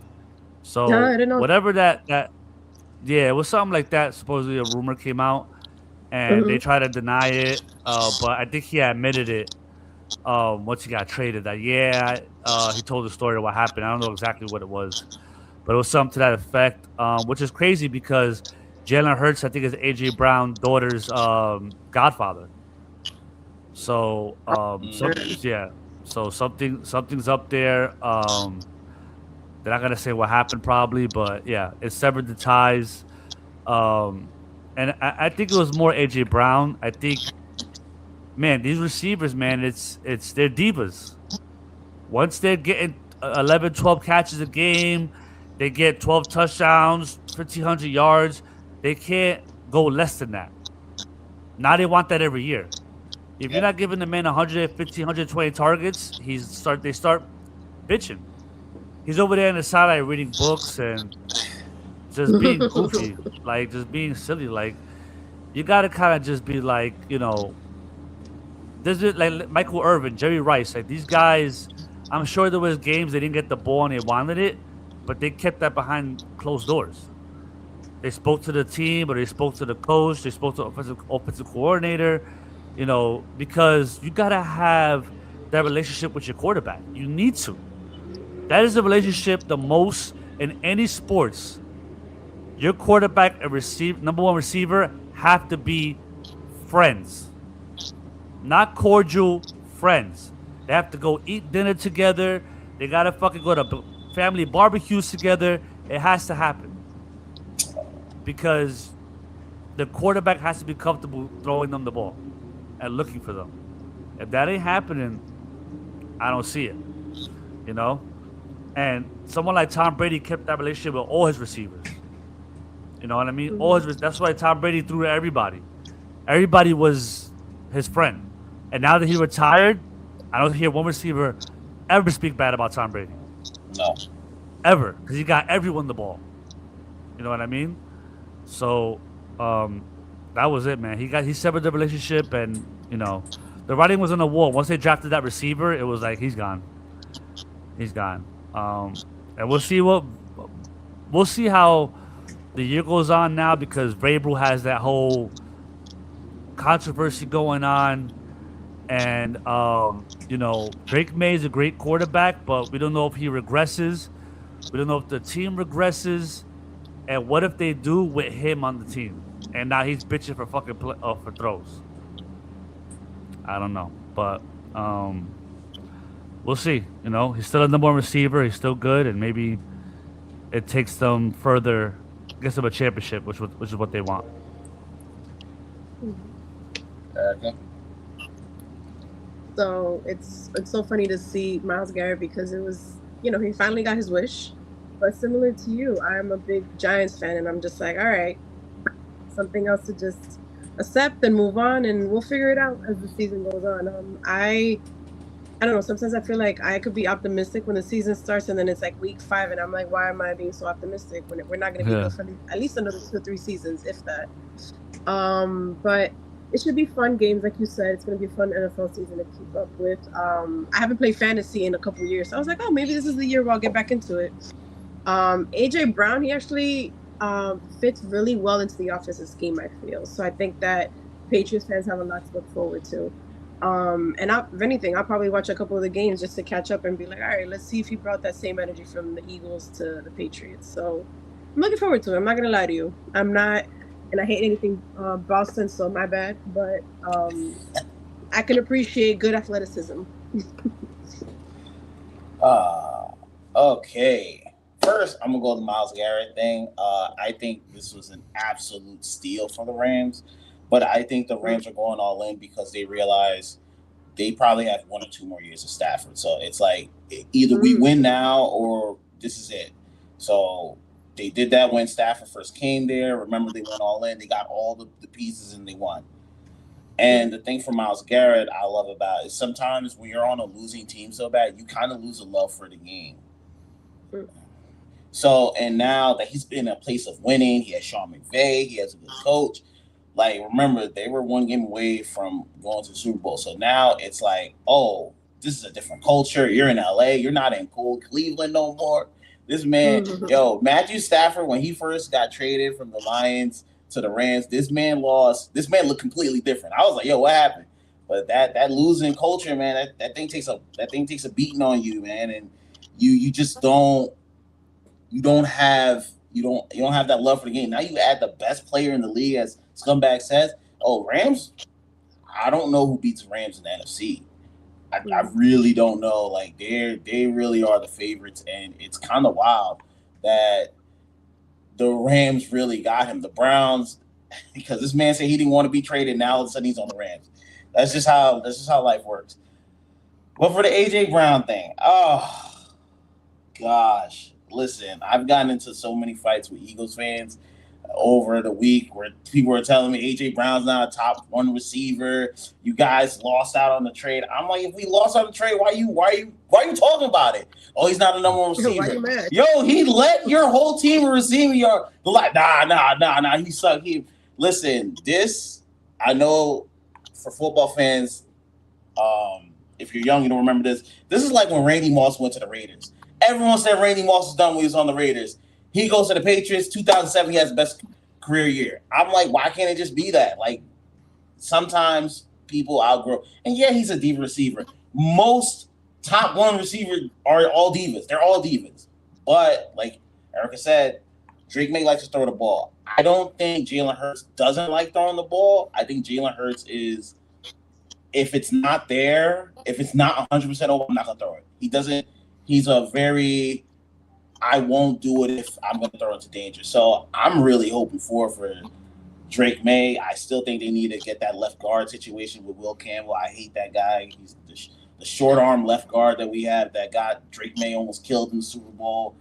So No, I didn't know. whatever that yeah, it was something like that. Supposedly a rumor came out, and they tried to deny it, but I think he admitted it once he got traded. That he told the story of what happened. I don't know exactly what it was, but it was something to that effect, which is crazy because Jalen Hurts, I think, is AJ Brown's daughter's godfather. So so something's up there. They're not gonna say what happened probably, but yeah, it severed the ties. And I think it was more AJ Brown. I think, man, these receivers, man, it's they're divas. Once they're getting 11, 12 catches a game, they get 12 touchdowns, 1,500 yards. They can't go less than that. Now they want that every year. If you're not giving the man 115, 120 targets, they start bitching. He's over there in the sideline reading books and just being goofy, like just being silly. Like, you gotta kind of just be like, there's like Michael Irvin, Jerry Rice, like these guys. I'm sure there was games they didn't get the ball and they wanted it, but they kept that behind closed doors. They spoke to the team, or they spoke to the coach, they spoke to the offensive coordinator, because you gotta have that relationship with your quarterback. You need to. That is the relationship the most in any sports. Your quarterback and number one receiver have to be friends. Not cordial, friends. They have to go eat dinner together. They gotta fucking go to family barbecues together. It has to happen. Because the quarterback has to be comfortable throwing them the ball and looking for them. If that ain't happening, I don't see it. And someone like Tom Brady kept that relationship with all his receivers. You know what I mean? That's why Tom Brady threw to everybody. Everybody was his friend. And now that he retired, I don't hear one receiver ever speak bad about Tom Brady. No. Ever. Because he got everyone the ball. You know what I mean? So that was it, man. He severed the relationship, and the writing was on the wall. Once they drafted that receiver, it was like he's gone. He's gone. And we'll see how the year goes on now, because Vrabel has that whole controversy going on, and Drake May is a great quarterback, but we don't know if he regresses. We don't know if the team regresses, and what if they do with him on the team, and now he's bitching for fucking for throws. I don't know, but we'll see. He's still a number one receiver. He's still good, and maybe it takes them further, gets them a championship, which is what they want. Erica? So it's so funny to see Myles Garrett, because it was, he finally got his wish. But similar to you, I'm a big Giants fan, and I'm just like, all right, something else to just accept and move on, and we'll figure it out as the season goes on. I don't know. Sometimes I feel like I could be optimistic when the season starts, and then it's like week 5, and I'm like, why am I being so optimistic when we're not going to be good for at least another 2 or 3 seasons, if that. But it should be fun games, like you said. It's going to be a fun NFL season to keep up with. I haven't played fantasy in a couple years, so I was like, oh, maybe this is the year where I'll get back into it. AJ Brown, he actually fits really well into the offensive scheme, I feel. So I think that Patriots fans have a lot to look forward to. And if anything, I'll probably watch a couple of the games just to catch up and be like, all right, let's see if he brought that same energy from the Eagles to the Patriots. So I'm looking forward to it. I'm not going to lie to you. I'm not, and I hate anything Boston, so my bad. But I can appreciate good athleticism. Okay. First, I'm gonna go to the Myles Garrett thing. I think this was an absolute steal for the Rams, but I think the Rams are going all in because they realize they probably have 1 or 2 more years of Stafford. So it's like either we win now or this is it. So they did that when Stafford first came there. Remember, they went all in. They got all the pieces and they won. And the thing for Myles Garrett I love about is sometimes when you're on a losing team so bad, you kind of lose a love for the game. So, and now that he's been in a place of winning, he has Sean McVay, he has a good coach. Like, remember, they were 1 game away from going to the Super Bowl. So now it's like, oh, this is a different culture. You're in LA. You're not in cold Cleveland no more. This man, Matthew Stafford, when he first got traded from the Lions to the Rams, this man lost. This man looked completely different. I was like, yo, what happened? But that losing culture, man, that thing takes a beating on you, man, and you just don't have that love for the game. Now you add the best player in the league, as Scumbag says. Oh, Rams? I don't know who beats the Rams in the NFC. I really don't know. Like they really are the favorites, and it's kind of wild that the Rams really got him. The Browns, because this man said he didn't want to be traded. Now all of a sudden he's on the Rams. That's just how life works. But for the AJ Brown thing, oh gosh. Listen, I've gotten into so many fights with Eagles fans over the week where people are telling me AJ Brown's not a top 1 receiver. You guys lost out on the trade. I'm like, if we lost on the trade, why are you talking about it? Oh, he's not a number 1 receiver. Why you mad? Yo, he let your whole team receive yard. Like, nah. He sucked. Listen, this I know for football fans. If you're young, you don't remember this. This is like when Randy Moss went to the Raiders. Everyone said Randy Moss was done when he was on the Raiders. He goes to the Patriots. 2007, he has the best career year. I'm like, why can't it just be that? Like, sometimes people outgrow. And yeah, he's a diva receiver. Most top 1 receivers are all divas. They're all divas. But like Erica said, Drake May likes to throw the ball. I don't think Jalen Hurts doesn't like throwing the ball. I think Jalen Hurts is, if it's not there, if it's not 100% over, I'm not going to throw it. He doesn't. He's a very, I won't do it if I'm going to throw it to danger. So I'm really hoping for Drake May. I still think they need to get that left guard situation with Will Campbell. I hate that guy. He's the short arm left guard that we have that got Drake May almost killed in the Super Bowl.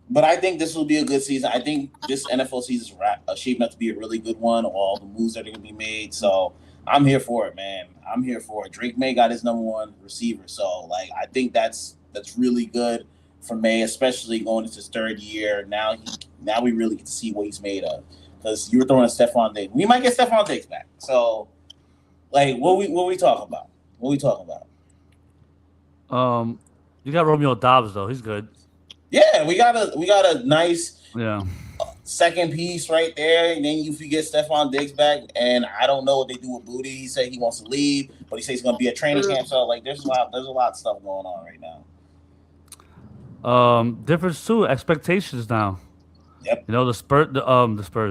But I think this will be a good season. I think this NFL season is shaping up to be a really good one. All the moves that are going to be made. So I'm here for it, man. I'm here for it. Drake May got his number 1 receiver. So, like, I think that's really good for May, especially going into his 3rd year. Now we really get to see what he's made of. Because you were throwing a Stephon Diggs. We might get Stephon Diggs back. So, like, what we talking about? What we talking about? You got Romeo Dobbs though. He's good. Yeah, we got a nice Yeah. second piece right there, and then you get Stephon Diggs back, and I don't know what they do with Booty. He said he wants to leave, but he says he's going to be at training camp. So like, there's a lot of stuff going on right now. Difference too. Expectations now. Yep. You know the Spurs.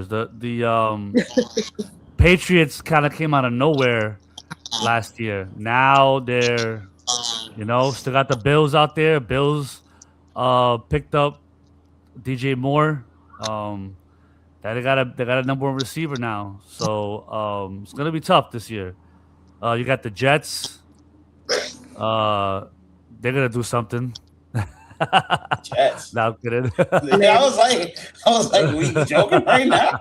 The Patriots kind of came out of nowhere last year. Now they're, still got the Bills out there. Bills, picked up DJ Moore. They got a number 1 receiver now, so it's gonna be tough this year. You got the Jets. They're gonna do something. Jets. No, I'm kidding. I was like, we joking right now?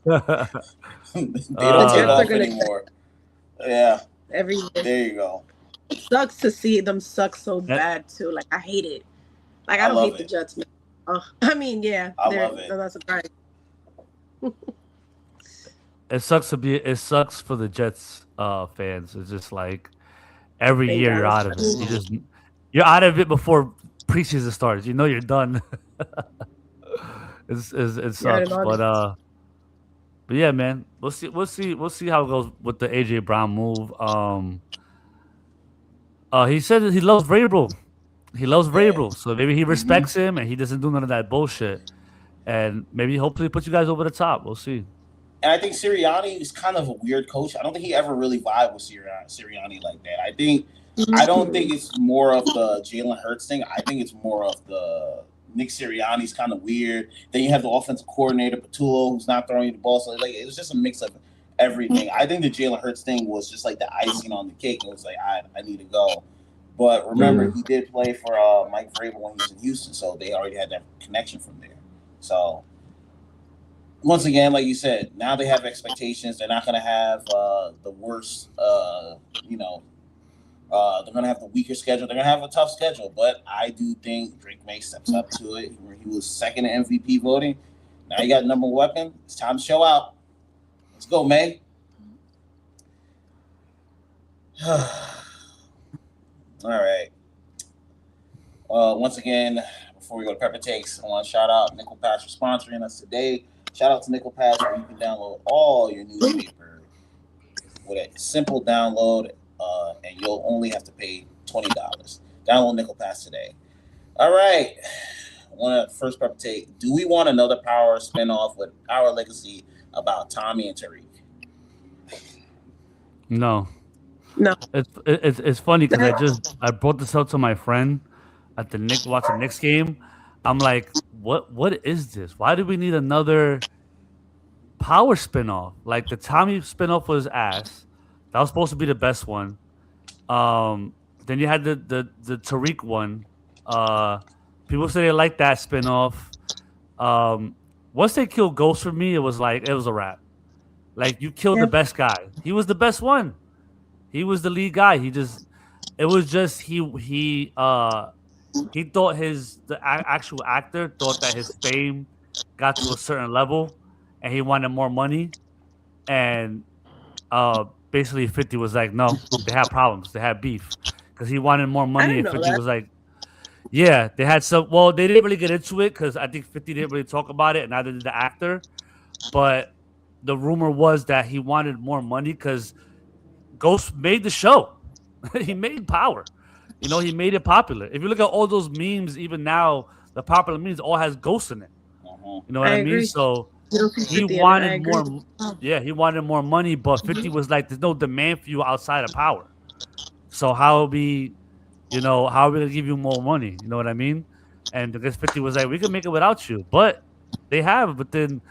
They don't get off anymore. Yeah. Every year. There you go. It sucks to see them suck so bad too. Like, I hate it. Like, I don't hate the Jets, man. I mean, yeah, I love it. They're not surprised. It sucks for the Jets fans. It's just like every year you're out of it. You're out of it before preseason starts. You're done. It sucks, but yeah, man. We'll see how it goes with the AJ Brown move. He said that he loves Vrabel. He loves Vrabel, so maybe he respects him and he doesn't do none of that bullshit. And maybe hopefully put you guys over the top. We'll see. And I think Sirianni is kind of a weird coach. I don't think he ever really vibed with Sirianni like that. I think I don't think it's more of the Jalen Hurts thing. I think it's more of the Nick Sirianni's kind of weird. Then you have the offensive coordinator Patullo who's not throwing you the ball. So like it was just a mix of everything. I think the Jalen Hurts thing was just like the icing on the cake. It was like I need to go. But remember, he did play for Mike Vrabel when he was in Houston, so they already had that connection from there. So once again, like you said, now they have expectations. They're not going to have the worst, they're going to have the weaker schedule. They're going to have a tough schedule. But I do think Drake May steps up to it. He was second in MVP voting. Now you got number one weapon. It's time to show out. Let's go, May. All right. Once again, before we go to Pepper Takes, I want to shout out Nickel Pass for sponsoring us today. Shout out to Nickel Pass where you can download all your newspaper with a simple download, and you'll only have to pay $20. Download Nickel Pass today. All right. I want to first Pepper Take. Do we want another Power spinoff with Power Legacy about Tommy and Tariq? No. No. It's funny because I brought this up to my friend at the Knicks game. I'm like, what is this? Why do we need another Power spinoff? Like the Tommy spinoff was ass. That was supposed to be the best one. Then you had the Tariq one. People say they like that spinoff. Once they killed Ghost for me, it was a wrap. Like you killed the best guy. He was the best one. He was the lead guy. He thought the actual actor thought that his fame got to a certain level, and he wanted more money. And basically, 50 was like, no, they had problems. They had beef because he wanted more money, and 50 was like, yeah, they had some. Well, they didn't really get into it because I think 50 didn't really talk about it, and neither did the actor. But the rumor was that he wanted more money because Ghost made the show. He made Power. He made it popular. If you look at all those memes, even now, the popular memes all has Ghost in it. You know what I mean? So he wanted more. Yeah, he wanted more money, but 50 was like, there's no demand for you outside of Power. So how are we gonna give you more money? You know what I mean? And because 50 was like, we can make it without you, but they have. But then,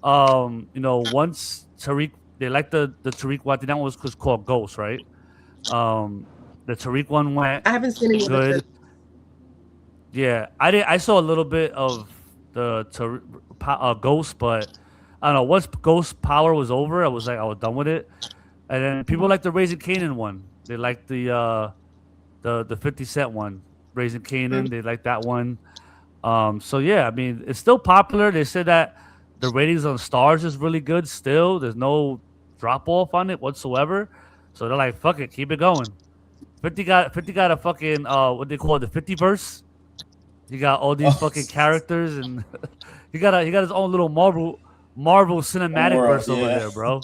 once Tariq, they like the Tariq one. I think that was called Ghost, right? The Tariq one went. I haven't seen it good. Yeah, I saw a little bit of the Ghost, but I don't know. Once Ghost Power was over, I was done with it. And then people like the Raising Kanan one. They like the 50 Cent one, Raising Kanan. They like that one. So yeah, I mean, it's still popular. They said that the ratings on Stars is really good still. There's no drop off on it whatsoever. So they're like, fuck it, keep it going. 50 got a fucking what they call it, the 50 verse. He got all these fucking characters, and he got his own little Marvel cinematic verse over there, bro.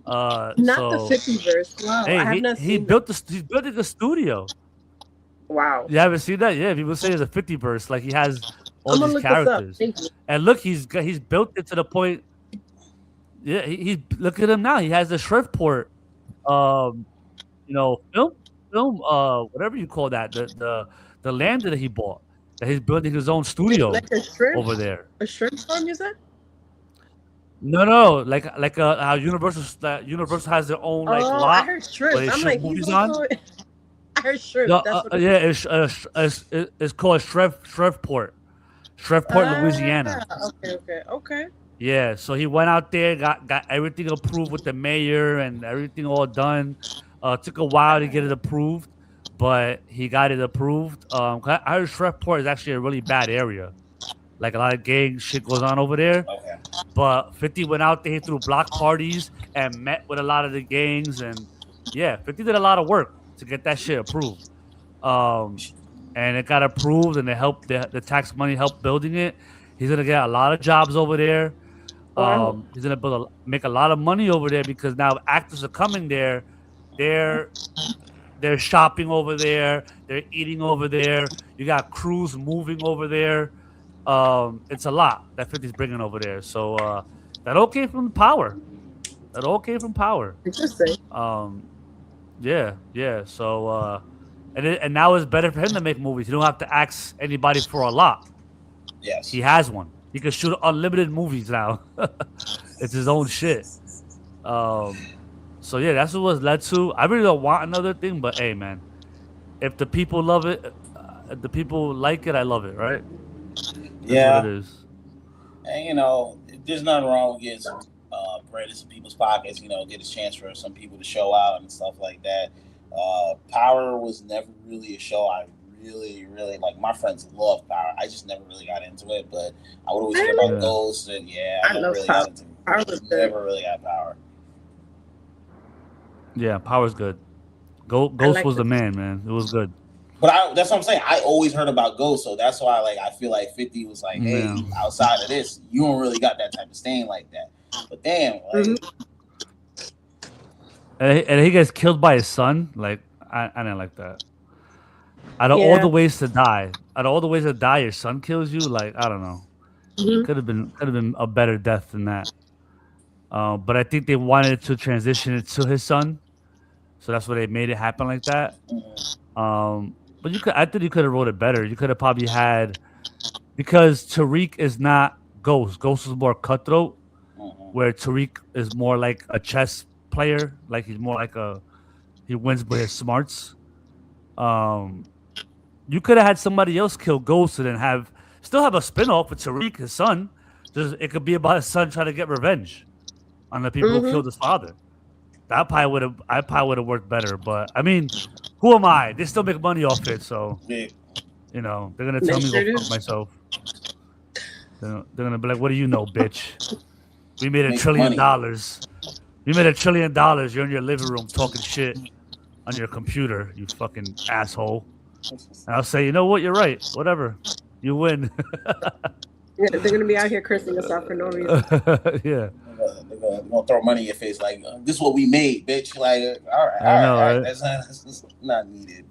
Not the 50 verse. Wow, hey, I have not he seen built it the studio. Wow. You haven't seen that? Yeah, people say there's a 50 verse. Like he has all these characters. And look, he's built it to the point. Yeah, he's look at him now. He has the Shreveport, film, whatever you call that, the land that he bought. That he's building his own studio like a shrimp, over there. A shrimp farm, you said? No, like how Universal has their own lot. I heard shrimp. Where they I'm shoot like, movies on. I heard shrimp. No, That's what it's called Shreveport, Louisiana. Okay. Yeah, so he went out there, got everything approved with the mayor and everything all done. Took a while to get it approved, but he got it approved. I heard Shreveport is actually a really bad area. Like a lot of gang shit goes on over there. Okay. But 50 went out there, he threw block parties and met with a lot of the gangs, and yeah, 50 did a lot of work to get that shit approved. And it got approved, and the tax money helped building it. He's gonna get a lot of jobs over there. Wow. He's gonna make a lot of money over there because now actors are coming there. They're shopping over there. They're eating over there. You got crews moving over there. It's a lot that 50's bringing over there. So that all came from Power. Interesting. Yeah. So And now it's better for him to make movies. You don't have to ask anybody for a lot. Yes. He has one. He can shoot unlimited movies now. It's his own shit. So yeah, that's what was led to. I really don't want another thing, but hey, man, if the people love it, if the people like it, I love it. Right? That's Yeah. what it is. And you know, there's nothing wrong with getting some bread in some people's pockets. You know, get a chance for some people to show out and stuff like that. Power was never really a show I really like. My friends love Power. I just never really got into it, but I would always hear about Yeah. Ghost, and yeah, I I never love really Power. got into it. Power was good. Never really got Power. Yeah, Power's good. I Ghost like was the it. man, man. It was good. But that's what I'm saying. I always heard about Ghost, so that's why like I feel like 50 was like, hey, Yeah. outside of this, you don't really got that type of stain like that. But damn, like Mhm. And he gets killed by his son. Like I didn't like that. Out of all Yeah. the ways to die, your son kills you. Like I don't know. Mhm. Could have been a better death than that. But I think they wanted to transition it to his son, so that's why they made it happen like that. But I think you could have wrote it better. You could have probably had because Tariq is not Ghost. Ghost is more cutthroat, where Tariq is more like a chess player. Like he's more like he wins by his smarts. You could have had somebody else kill Ghost and then still have a spinoff with Tariq, his son. Just it could be about his son trying to get revenge on the people who Mhm. killed his father. I probably would have worked better. But I mean, who am I? They still make money off it, so yeah. you know they're gonna They tell me sure to go do. fuck myself. They're gonna be like, "What do you know, bitch? We made $1 Make trillion. money. We made $1 trillion. You're in your living room talking shit on your computer, you fucking asshole." And I'll say, you know what? You're right. Whatever. You win. Yeah, they're gonna be out here cursing us out for no reason. Yeah. They're gonna throw money in your face like this is what we made, bitch. Like all right, I know, right? That's not needed.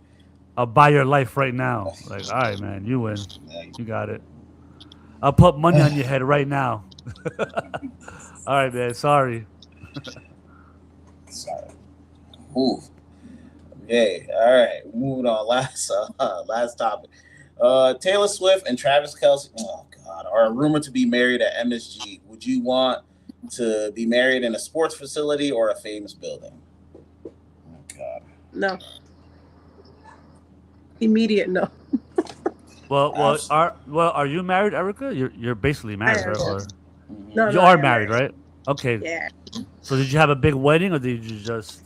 I'll buy your life right now. Like, all right, man, you win. You got it. I'll put money on your head right now. All right, man. Sorry. Sorry. Ooh. Okay. All right. Moving on. Last topic. Taylor Swift and Travis Kelce. Oh God, are rumored to be married at MSG. Would you want to be married in a sports facility or a famous building? Oh God. No. Immediate no. Are you married, Erica? You're basically married, am, right? Or yes. No, you no, are I'm married, right? Okay. Yeah. So did you have a big wedding or did you just?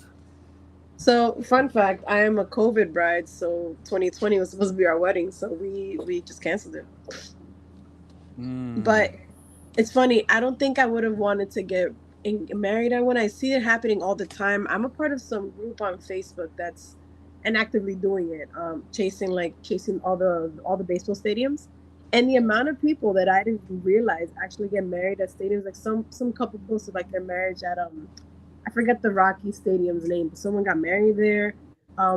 So, fun fact, I am a COVID bride, so 2020 was supposed to be our wedding, so we just canceled it. But it's funny, I don't think I would have wanted to get married. And when I see it happening all the time, I'm a part of some group on Facebook that's and actively doing it, chasing all the baseball stadiums. And the amount of people that I didn't realize actually get married at stadiums, like some couple posted like their marriage at I forget the Rocky Stadium's name, but someone got married there.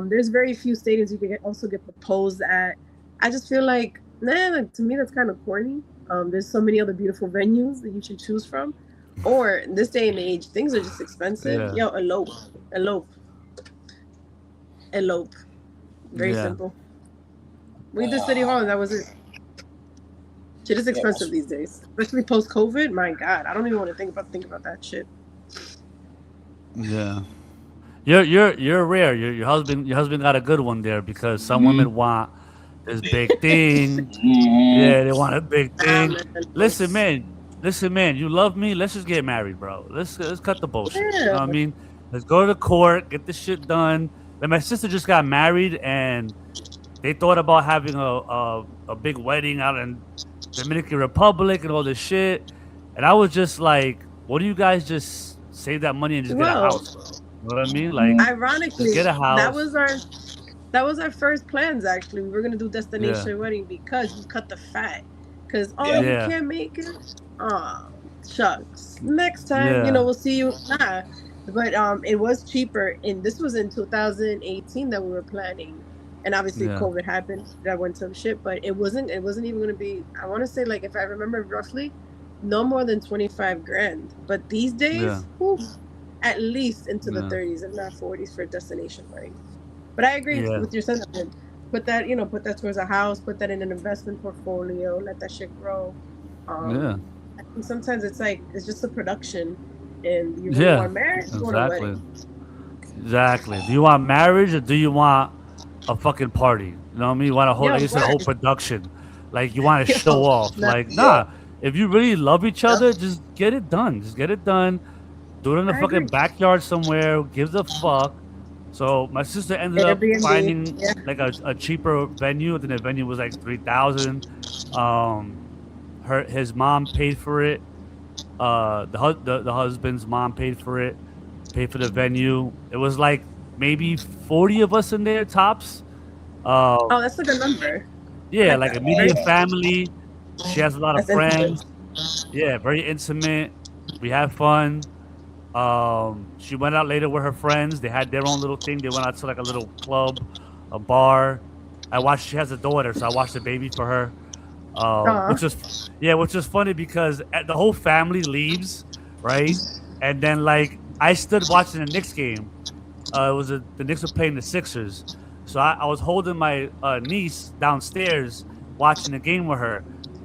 There's very few stadiums you can also get proposed at. I just feel like, to me that's kind of corny. There's so many other beautiful venues that you should choose from. Or in this day and age, things are just expensive. Yeah. Yo, elope. Very Yeah. simple. We did City Hall and that was it. Shit is expensive these days, especially post COVID. My God, I don't even want to think about that shit. Yeah. You're rare. Your husband got a good one there because some women want this big thing. Yeah, they want a big thing. Listen, man, you love me. Let's just get married, bro. Let's cut the bullshit. You know what I mean? Let's go to the court, get this shit done. Like my sister just got married and they thought about having a big wedding out in Dominican Republic and all this shit. And I was just like, what do you guys just save that money and just get a house, bro? You know what I mean? Like, ironically, get a house. that was our first plans. Actually, we were gonna do destination wedding because you cut the fat. Because you can't make it. Oh, shucks. Next time, we'll see you. Nah, but it was cheaper. And this was in 2018 that we were planning, and obviously COVID happened. That went to shit. But it wasn't even gonna be. I want to say like if I remember roughly, no more than 25 grand. But these days, at least into the 30s, if not 40s, for a destination wedding. But I agree Yeah. with your sentiment. Put that towards a house. Put that in an investment portfolio. Let that shit grow. Yeah. I think sometimes it's just a production, and you really Yeah. want marriage, you want a Exactly. wedding. Exactly. Do you want marriage or do you want a fucking party? You know what I mean? You want a whole, like Yo, you said, a whole what? production. Like you want to show Yo, off. nah, Like, Yep. nah. If you really love each no, other, just get it done. Just get it done. Do it in the I fucking agree. backyard somewhere. Who gives a fuck? So my sister ended up Airbnb. finding Yeah. like a cheaper venue. I think the venue was like 3,000. Um, his mom paid for it. The husband's mom paid for it. Paid for the venue. It was like maybe 40 of us in there tops. Oh, that's a good number. I Yeah, like like that. Very. immediate family. She has a lot of That's intimate. friends. Yeah, very intimate. We had fun. She went out later with her friends. They had their own little thing. They went out to like a little club, a bar. I watched. She has a daughter, so I watched the baby for her. Aw. Which is funny because the whole family leaves, right? And then like I stood watching the Knicks game. The Knicks were playing the Sixers, so I was holding my niece downstairs watching the game with her,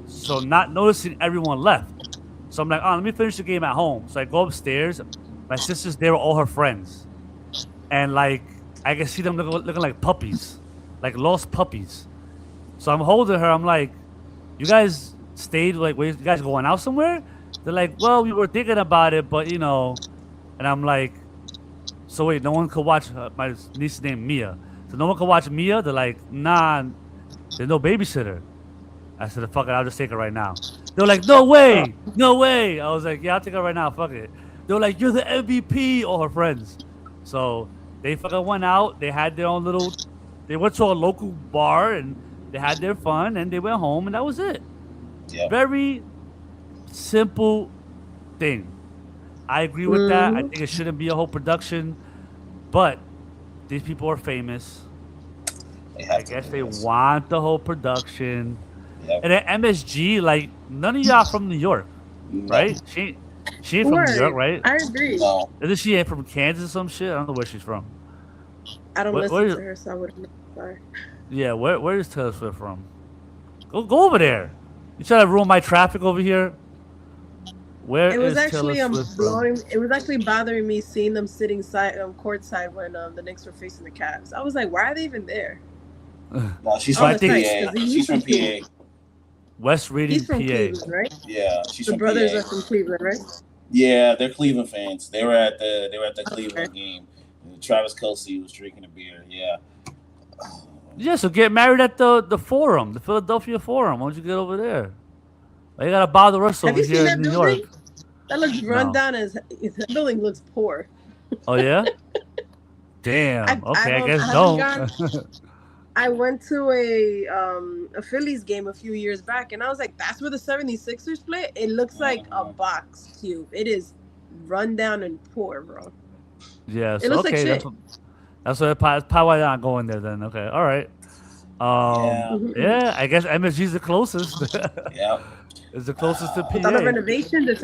so not noticing everyone left. So I'm like, oh, let me finish the game at home. So I go upstairs. My sister's there with all her friends, and like I can see them looking like puppies, like lost puppies. So I'm holding her. I'm like, you guys stayed like, wait, you guys going out somewhere? They're like, well, we were thinking about it, but and I'm like, so wait, no one could watch my niece is named Mia. So no one could watch Mia. They're like, nah, there's no babysitter. I said, fuck it, I'll just take her right now. They're like, no way, no way. I was like, yeah, I'll take her right now. Fuck it. They're like, you're the MVP. All her friends. So they fucking went out. They had their own little. They went to a local bar and they had their fun and they went home and that was it. Yep. Very simple thing. I agree with that. I Mhm. think it shouldn't be a whole production, but these people are famous. They have I to guess do they this. want the whole production. Yep. And then MSG, like none of y'all from New York, No. right? She ain't from New York, Word. right? I agree. No. Isn't she from Kansas or some shit? I don't know where she's from. I don't Where listen is- to her, so I wouldn't know. Sorry. Yeah, where is Taylor Swift from? Go over there. You trying to ruin my traffic over here? Where It was is actually Taylor Swift from? blowing. It was actually bothering me seeing them sitting courtside when the Knicks were facing the Cavs. I was like, why are they even there? No, she's Oh, from I think- PA. Because he She's used from to be- PA. West Reading, He's from PA. Cleveland, right? Yeah, she's The from brothers PA. are from Cleveland, right? Yeah, they're Cleveland fans. They were at the Cleveland game. Travis Kelce was drinking a beer. Yeah. Yeah, so get married at the Forum, the Philadelphia Forum. Why don't you get over there? Why you gotta bother us Have over you seen here that in New building? York? That looks run No. down as the building looks poor. Oh yeah. Damn. Okay, I I guess haven't don't. I went to a Phillies game a few years back, and I was like, "That's where the 76ers play." It looks like a box cube. It is run down and poor, bro. Yeah. It So looks like okay, shit. that's probably why they're not going there then. Okay. All right. Yeah. Yeah. I guess MSG's the closest. Yeah. It's the closest to With all the PA. renovations, it's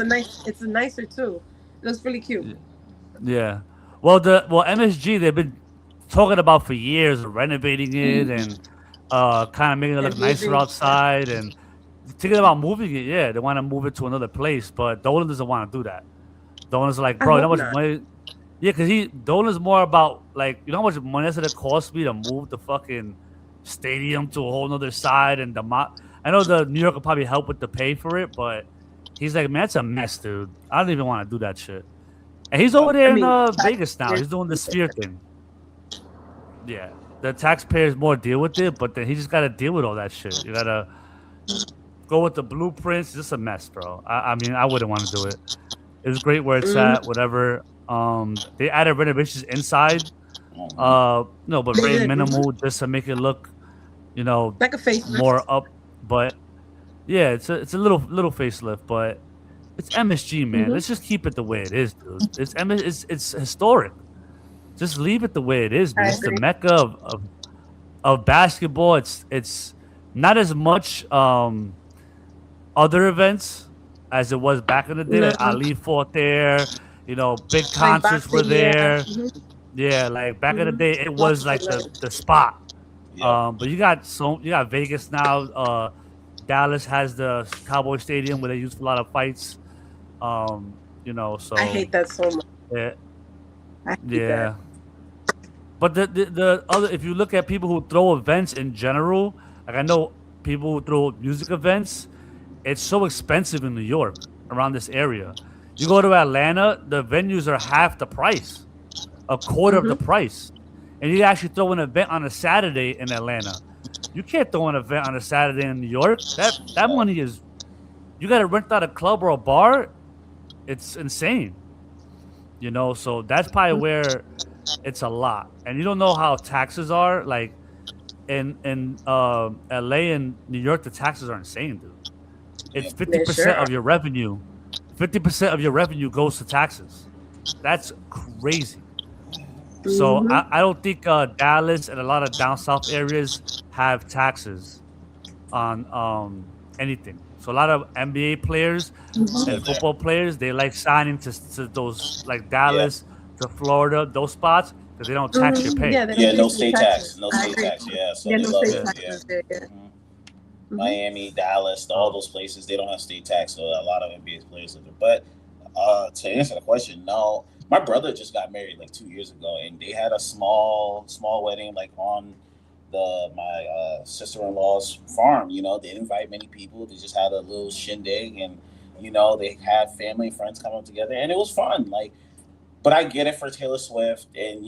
a nicer too. It looks really cute. Yeah. Well, MSG they've been talking about for years renovating it and kind of making it And look nicer moving. outside and thinking about moving it. Yeah, they want to move it to another place, but Dolan doesn't want to do that. Dolan's like, I bro, you know how hope much not. money? Yeah, because Dolan's more about like, you know how much money that's gonna cost me to move the fucking stadium to a whole nother side and I know the New York will probably help with the pay for it, but he's like, man, it's a mess, dude. I don't even want to do that shit. And he's over there I mean, in Vegas now. He's doing the Sphere thing. Yeah, the taxpayers more deal with it, but then he just got to deal with all that shit. You gotta go with the blueprints. It's just a mess, bro. I mean, I wouldn't want to do it. It's great where it's at. Whatever. They added renovations inside. No, but They very did. minimal, just to make it look, Like a facelift. more up. But yeah, it's a little facelift, but it's MSG, man. Let's just keep it the way it is, dude. It's historic. Just leave it the way it is, man. I It's the agree. mecca of basketball. It's not as much other events as it was back in the day. Like No. Ali fought there. Big Like concerts were boxing, yeah. there. Mhm. Yeah, like back in the Mhm. day, it was like the spot. Yeah. But you got Vegas now. Dallas has the Cowboy Stadium where they use for a lot of fights. I So hate that so much. yeah, I hate that. yeah. But the other, if you look at people who throw events in general, like I know people who throw music events, it's so expensive in New York around this area. You go to Atlanta, the venues are half the price, a quarter of the Mhm. price, and you actually throw an event on a Saturday in Atlanta. You can't throw an event on a Saturday in New York. That No. money is you got to rent out a club or a bar. It's insane, So that's probably where it's a lot, and you don't know how taxes are. Like in LA and New York, the taxes are insane, dude. It's Yeah. fifty They sure percent are. of your revenue. 50% of your revenue goes to taxes. That's crazy. So Mhm. I don't think Dallas and a lot of down south areas have taxes on anything. So a lot of NBA players and Live there. football players, they like signing to those like Yeah. Dallas to Florida, those spots because they don't tax your Mhm. pay. Yeah, they don't Yeah. pay No state state tax. taxes. No I state agree. tax. Yeah. So Yeah, they no love state it. Yeah. taxes there. Yeah. Mhm. Mhm. Miami, Dallas, all So those places, they don't have state tax, so a lot of NBA players live there. But to answer the question, no. My brother just got married like 2 years ago, and they had a small wedding like on my sister-in-law's farm. They didn't invite many people. They just had a little shindig, and they had family and friends coming together, and it was fun. Like, but I get it for Taylor Swift, and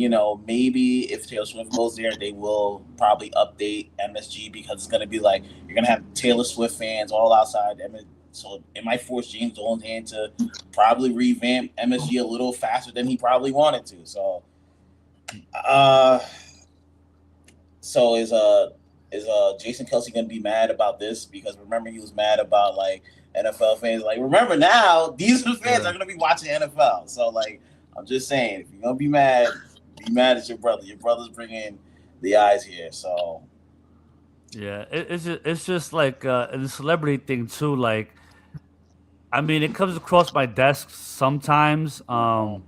maybe if Taylor Swift goes there, they will probably update MSG because it's gonna be like you're gonna have Taylor Swift fans all outside. So it might force James Dolan's hand to probably revamp MSG a little faster than he probably wanted to. So, uh, so is Jason Kelce gonna be mad about this? Because remember he was mad about like NFL fans. Like remember now these fans yeah. are gonna be watching NFL. So like I'm just saying, if you're gonna be mad at your brother. Your brother's bringing the eyes here. So Yeah, it's just like a celebrity thing too. Like, I mean, it comes across my desk sometimes. I'm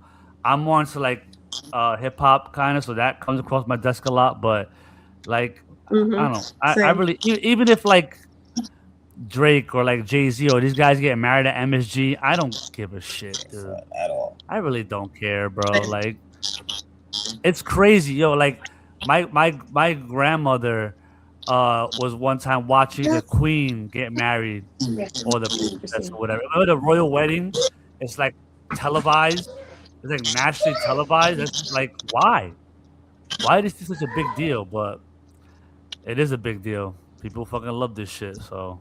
more into like hip hop kind of, so that comes across my desk a lot. But like, I don't Mhm. know. I Same. really even if like Drake or like Jay-Z or these guys get married at MSG, I don't give a shit, dude. at all. I really don't care, bro. Like, it's crazy, yo. Like my grandmother was one time watching the Queen get married or the princess or whatever. Remember the royal wedding? It's like televised. It's like nationally televised. It's like why? Why is this such a big deal? But it is a big deal. People fucking love this shit. So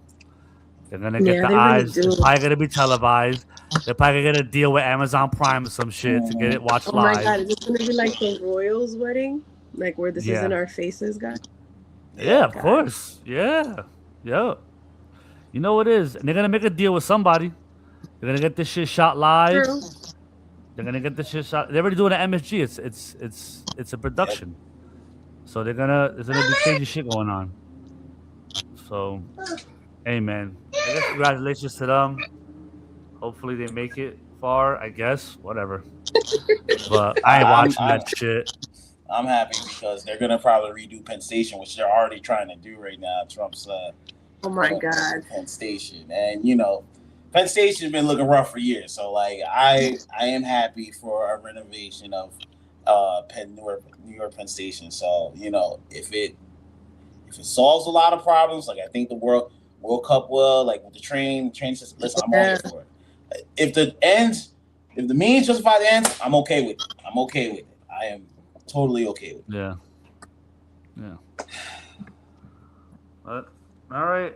they're gonna get Yeah, the they really eyes. do. It's probably gonna be televised. They're probably gonna get a deal with Amazon Prime or some shit to get it watched Oh my live. God, is it gonna be like the Royals wedding? Like where this is in Yeah. our faces, guys? Yeah, of God. course. Yeah. Yeah. You know it is. And they're gonna make a deal with somebody. They're gonna get this shit shot live. True. They're gonna get this shit shot. They're already doing it at MSG. It's a production. So there's gonna be crazy shit going on. So hey man. I guess congratulations to them. Hopefully they make it far, I guess. Whatever. But I ain't watching that shit. I'm happy because they're gonna probably redo Penn Station, which they're already trying to do right now. Trump's Oh my God. Penn Station, and Penn Station's been looking rough for years. So like I am happy for a renovation of New York Penn Station. So if it solves a lot of problems, like I think the World Cup will, like with the train system. Listen, I'm all here for it. If the means justify the ends, I'm okay with it. I'm okay with it. I am totally okay with it. Yeah. Yeah. But, all right.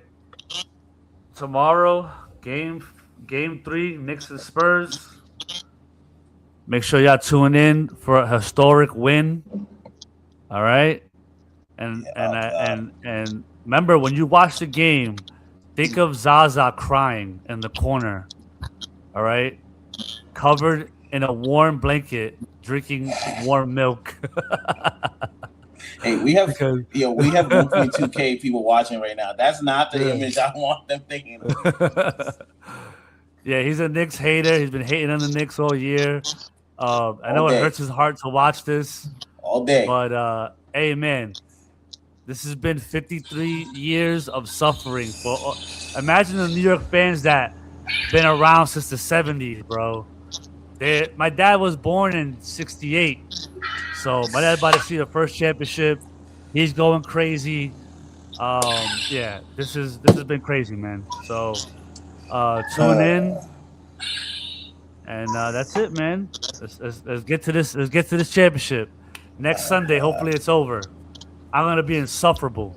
Tomorrow, game 3, Knicks and Spurs. Make sure y'all tune in for a historic win. All right. And and remember when you watch the game, think of Zaza crying in the corner. All right. Covered in a warm blanket, drinking warm milk. Hey, we have 1.2K people watching right now. That's not the image I want them thinking of. Yeah, he's a Knicks hater. He's been hating on the Knicks all year. I know day. it hurts his heart to watch this, all day. but hey, man, this has been 53 years of suffering. Imagine the New York fans that been around since the 70s, bro. My dad was born in '68, so my dad about to see the first championship. He's going crazy. Yeah, this has been crazy, man. So tune in, and that's it, man. Let's get to this. Let's get to this championship next Sunday. Hopefully, it's over. I'm gonna be insufferable.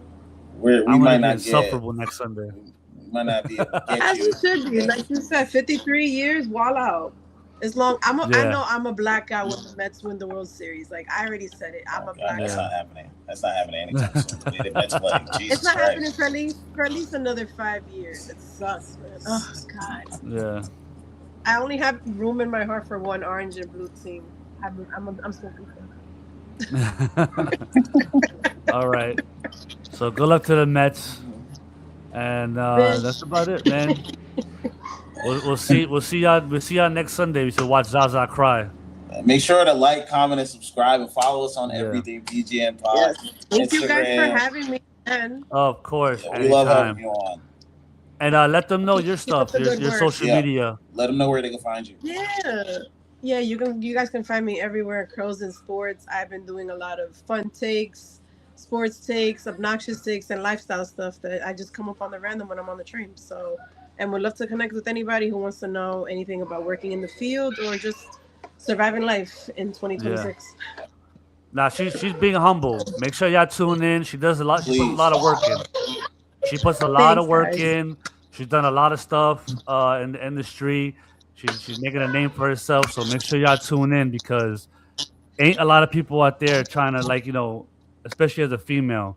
We I'm might gonna be not insufferable next Sunday. We might not be able to get As you. you should be. Like you said, 53 years, voila. As long I know I'm a black guy when the Mets win the World Series. Like I already said it. I'm a black That's guy. not happening. That's not happening anytime soon. The Mets winning. Jesus It's not Christ. happening for at least another 5 years. It sucks, man. Oh God. Yeah. I only have room in my heart for one orange and blue team. I'm smoking. All right. So good luck to the Mets, and that's about it, man. We'll see y'all next Sunday. We should watch Zaza cry. Make sure to like, comment, and subscribe, and follow us on everything PGN Pod. Yes. Thank you guys for Instagram. having me. Man. Of course, Yeah, we love anytime. having you on. And let them know your stuff, up the good your work. social Yeah. media. Let them know where they can find you. Yeah. You guys can find me everywhere. Crows and Sports. I've been doing a lot of fun takes, sports takes, obnoxious takes, and lifestyle stuff that I just come up on the random when I'm on the train. So, and would love to connect with anybody who wants to know anything about working in the field or just surviving life in 2026. Yeah. Nah, she's being humble. Make sure y'all tune in. She does a lot. She puts a lot of work in. She puts a lot of work guys. in. She's done a lot of stuff in the industry. She's making a name for herself. So make sure y'all tune in because ain't a lot of people out there trying to especially as a female,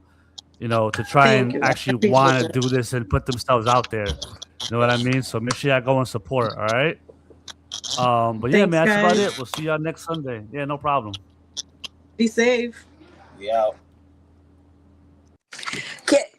to try Thank and you. actually want to do this and put themselves out there. You know what I mean? So make sure y'all go and support. All right. But yeah, Thanks, man, that's about guys. it. We'll see y'all next Sunday. Yeah, no problem. Be safe. We out. Get